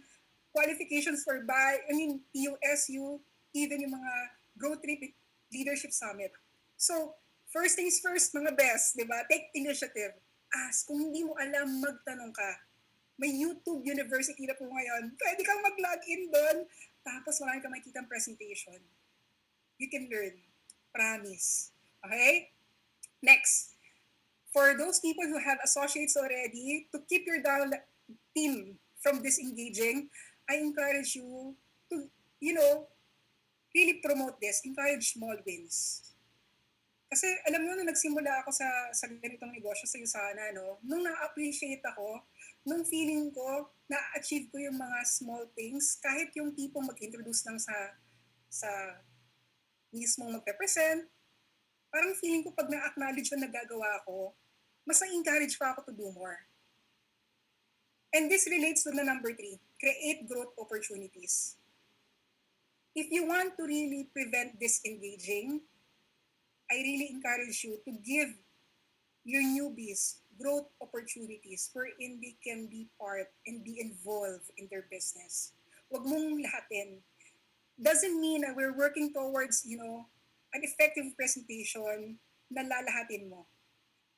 C: qualifications for PUSU, even yung mga Growth Trip Leadership Summit. So, first things first, mga best, di ba? Take initiative. Ask. Kung hindi mo alam, magtanong ka. May YouTube University na po ngayon. Pwede kang mag-log in doon. Tapos marami kang makikitang presentation. You can learn. Promise. Okay? Next. For those people who have associates already, to keep your team from disengaging, I encourage you to, really promote this. Encourage small wins. Kasi alam mo, nung nagsimula ako sa ganitong negosyo sa Usana, no, nung na-appreciate ako, nung feeling ko, na-achieve ko yung mga small things, kahit yung tipong mag-introduce lang sa mismong magpe-present, parang feeling ko pag na-acknowledge yung nagagawa ko, mas na-encourage pa ako to do more. And this relates to the number 3, create growth opportunities. If you want to really prevent disengaging, I really encourage you to give your newbies growth opportunities wherein they can be part and be involved in their business. Huwag mong lahatin. Doesn't mean that we're working towards, an effective presentation na lalahatin mo.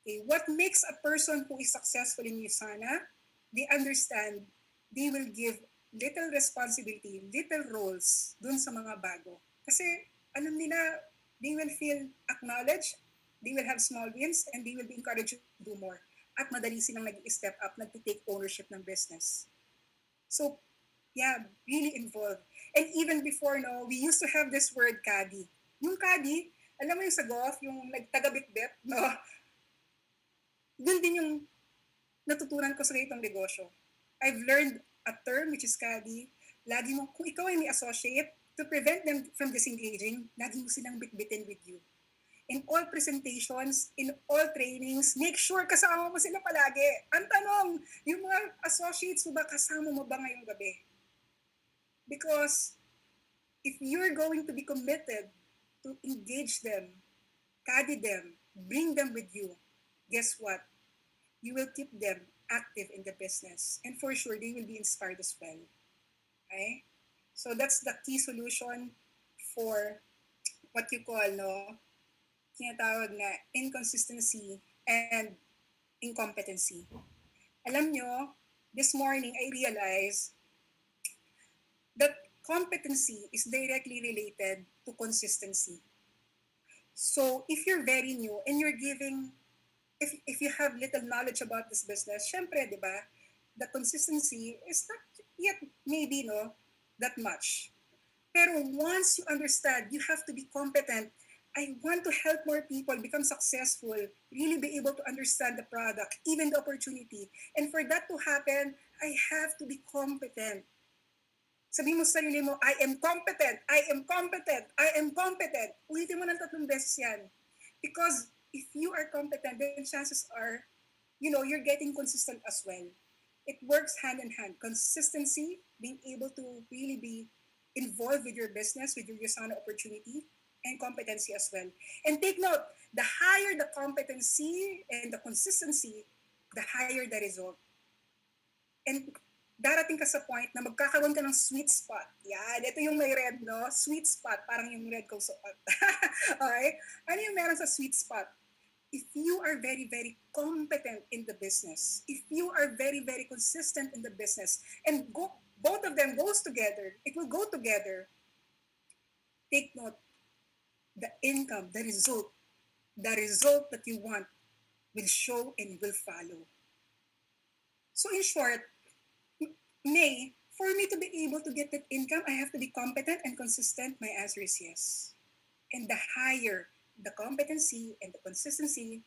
C: Okay, what makes a person who is successful in Usana, they understand, they will give little responsibility, little roles dun sa mga bago. Kasi alam nila, they will feel acknowledged, they will have small wins, and they will be encouraged to do more. At madali silang nag-step up, nag-take ownership ng business. So, Yeah, really involved. And even before, no, we used to have this word caddy. Yung caddy, alam mo yung sa golf, yung nagtaga-bit-bit, no? Yun din yung natutunan ko sa ganitong negosyo. I've learned a term which is caddy. Lagi mo, kung ikaw ay may associate, to prevent them from disengaging, lagi mo silang bitbitin with you. In all presentations, in all trainings, make sure kasama mo sila palagi. Ang tanong, yung mga associates mo ba, kasama mo ba ngayong gabi? Because if you're going to be committed to engage them, caddy them, bring them with you, guess what? You will keep them active in the business. And for sure, they will be inspired as well. Okay? So that's the key solution for what you call, no, tinatawag na inconsistency and incompetency. Alam nyo, this morning I realized that competency is directly related to consistency. So if you're very new and you're giving, if you have little knowledge about this business, syempre, di ba, the consistency is not yet maybe, no, that much. Pero once you understand, you have to be competent. I want to help more people become successful, really be able to understand the product, even the opportunity. And for that to happen, I have to be competent. Sabi mo sa sarili mo, I am competent, I am competent, I am competent. Ulitin mo ng 3 beses yan. Because if you are competent, then chances are, you know, you're getting consistent as well. It works hand in hand. Consistency, being able to really be involved with your business, with your Yusana opportunity, and competency as well. And take note, the higher the competency and the consistency, the higher the result. And darating ka sa point na magkakaroon ka ng sweet spot. Yan, ito yung may red, no? Sweet spot, parang yung red ko suot. Okay? Ano yung meron sa sweet spot? If you are very, very competent in the business, if you are very, very consistent in the business, and both of them goes together, it will go together, take note, the income, the result that you want will show and will follow. So in short, for me to be able to get that income, I have to be competent and consistent. My answer is yes. And the higher the competency and the consistency,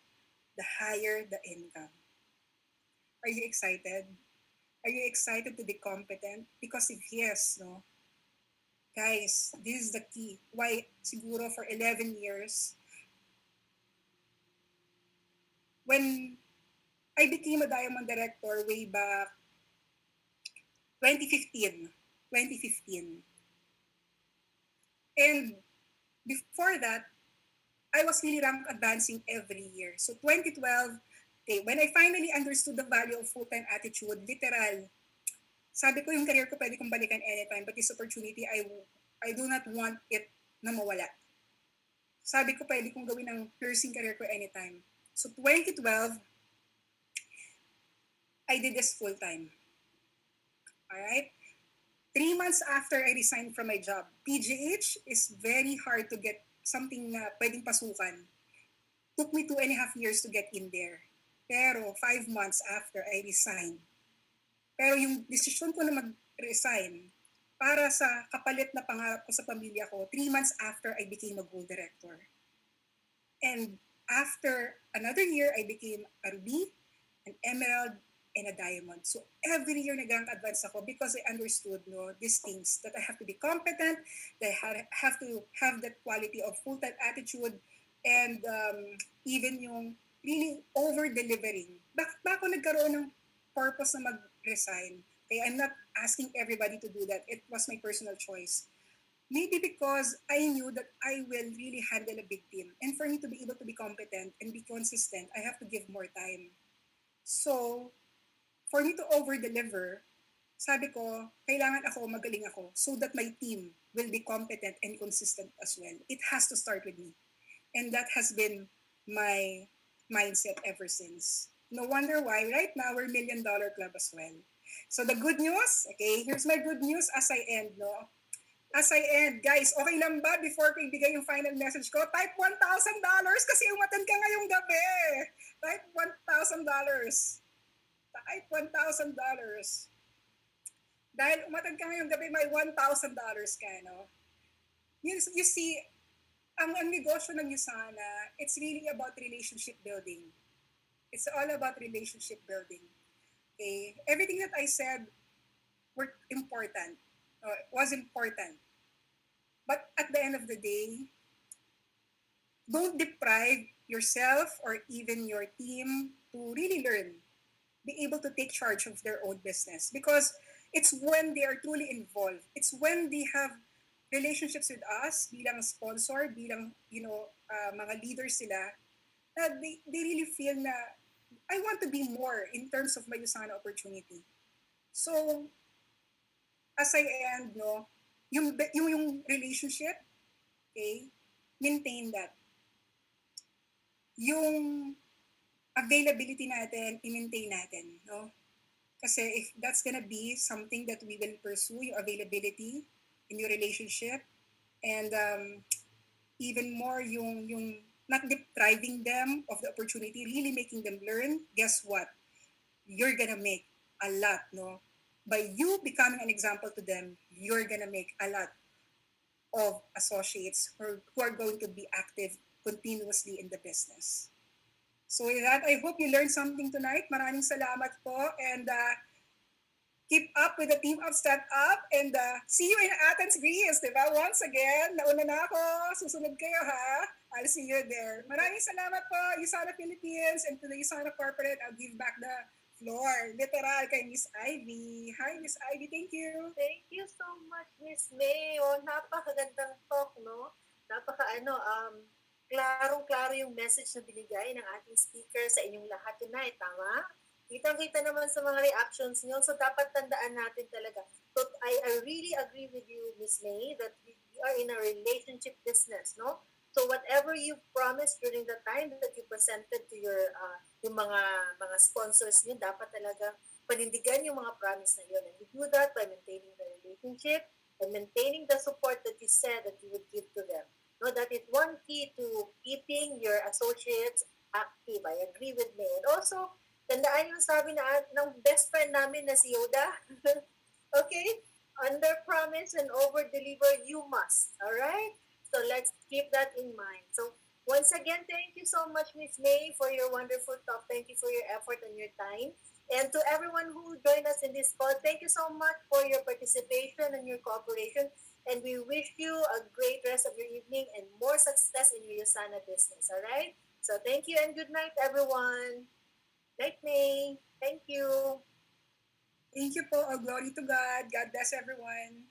C: the higher the income. Are you excited? Are you excited to be competent? Because if yes, no, guys, this is the key. Why siguro for 11 years, when I became a diamond director way back 2015. 2015. And before that, I was really rank advancing every year. So 2012, okay, when I finally understood the value of full-time attitude, literal, sabi ko yung career ko pwede kong balikan anytime, but this opportunity, I do not want it na mawala. Sabi ko pwede kong gawin ang nursing career ko anytime. So 2012, I did this full-time. Alright? 3 months after I resigned from my job, PGH is very hard to get something na pwedeng pasukan. Took me 2.5 years to get in there. Pero 5 months after I resigned. Pero yung decision ko na mag-resign para sa kapalit na pangarap ko sa pamilya ko, 3 months after I became a gold director. And after another year, I became a ruby, an emerald, and a diamond. So every year nag-advance ako because I understood, no, these things, that I have to be competent, that I have to have that quality of full-time attitude, and even yung really over-delivering. Bakit ba ako nagkaroon ng purpose na mag-resign? Okay, I'm not asking everybody to do that. It was my personal choice. Maybe because I knew that I will really handle a big team. And for me to be able to be competent and be consistent, I have to give more time. So, for me to over-deliver, sabi ko, kailangan ako, magaling ako, so that my team will be competent and consistent as well. It has to start with me. And that has been my mindset ever since. No wonder why, right now, we're $1 Million Club as well. So the good news, okay, here's my good news as I end, no? As I end, guys, okay lang ba before ko ibigay yung final message ko? Type $1,000 kasi umatan ka ngayong gabi. Type $1,000. Type $1,000. Dahil umatag ka ngayong gabi, may $1,000 ka, no? You see, ang negosyo ng Yusana, it's really about relationship building. It's all about relationship building. Okay? Everything that I said were important, was important. But at the end of the day, don't deprive yourself or even your team to really learn, be able to take charge of their own business. Because it's when they are truly involved, it's when they have relationships with us bilang sponsor, bilang, mga leaders sila, na they really feel na, I want to be more in terms of my Usana opportunity. So, as I end, no, yung relationship, okay, maintain that. Yung availability natin, i-maintain natin, no? Kasi if that's gonna be something that we will pursue, yung availability in your relationship, and even more yung not depriving them of the opportunity, really making them learn, guess what? You're gonna make a lot, no? By you becoming an example to them, you're gonna make a lot of associates who are going to be active continuously in the business. So with that, I hope you learned something tonight. Maraming salamat po, and keep up with the Team Up, Step Up, and see you in Athens, Greece, di ba? Once again, nauna na ako. Susunod kayo, ha? I'll see you there. Maraming salamat po, Usana Philippines, and to the Usana Corporate, I'll give back the floor, literal, kay Miss Ivy. Hi, Miss Ivy. Thank you.
B: Thank you so much, Miss May. Oh, napakagandang talk, no? Klarong-klaro yung message na binigay ng ating speaker sa inyong lahat tonight, tama? Kitang-kita naman sa mga reactions niyo, so dapat tandaan natin talaga. So I really agree with you, Miss May, that we are in a relationship business, no? So whatever you promised during the time that you presented to your yung mga sponsors niyo, dapat talaga panindigan yung mga promise na yun. And you do that by maintaining the relationship and maintaining the support that you said that you would give to them. No, that is one key to keeping your associates active. I agree with me. And also, tandaan yung sabi ng best friend namin na si Yoda. Okay? Under promise and over deliver, you must. Alright? So let's keep that in mind. So once again, thank you so much, Miss May, for your wonderful talk. Thank you for your effort and your time. And to everyone who joined us in this call, thank you so much for your participation and your cooperation. And we wish you a great rest of your evening and more success in your Usana business. All right? So thank you and good night, everyone. Night, May. Thank you.
C: Thank you po. All glory to God. God bless everyone.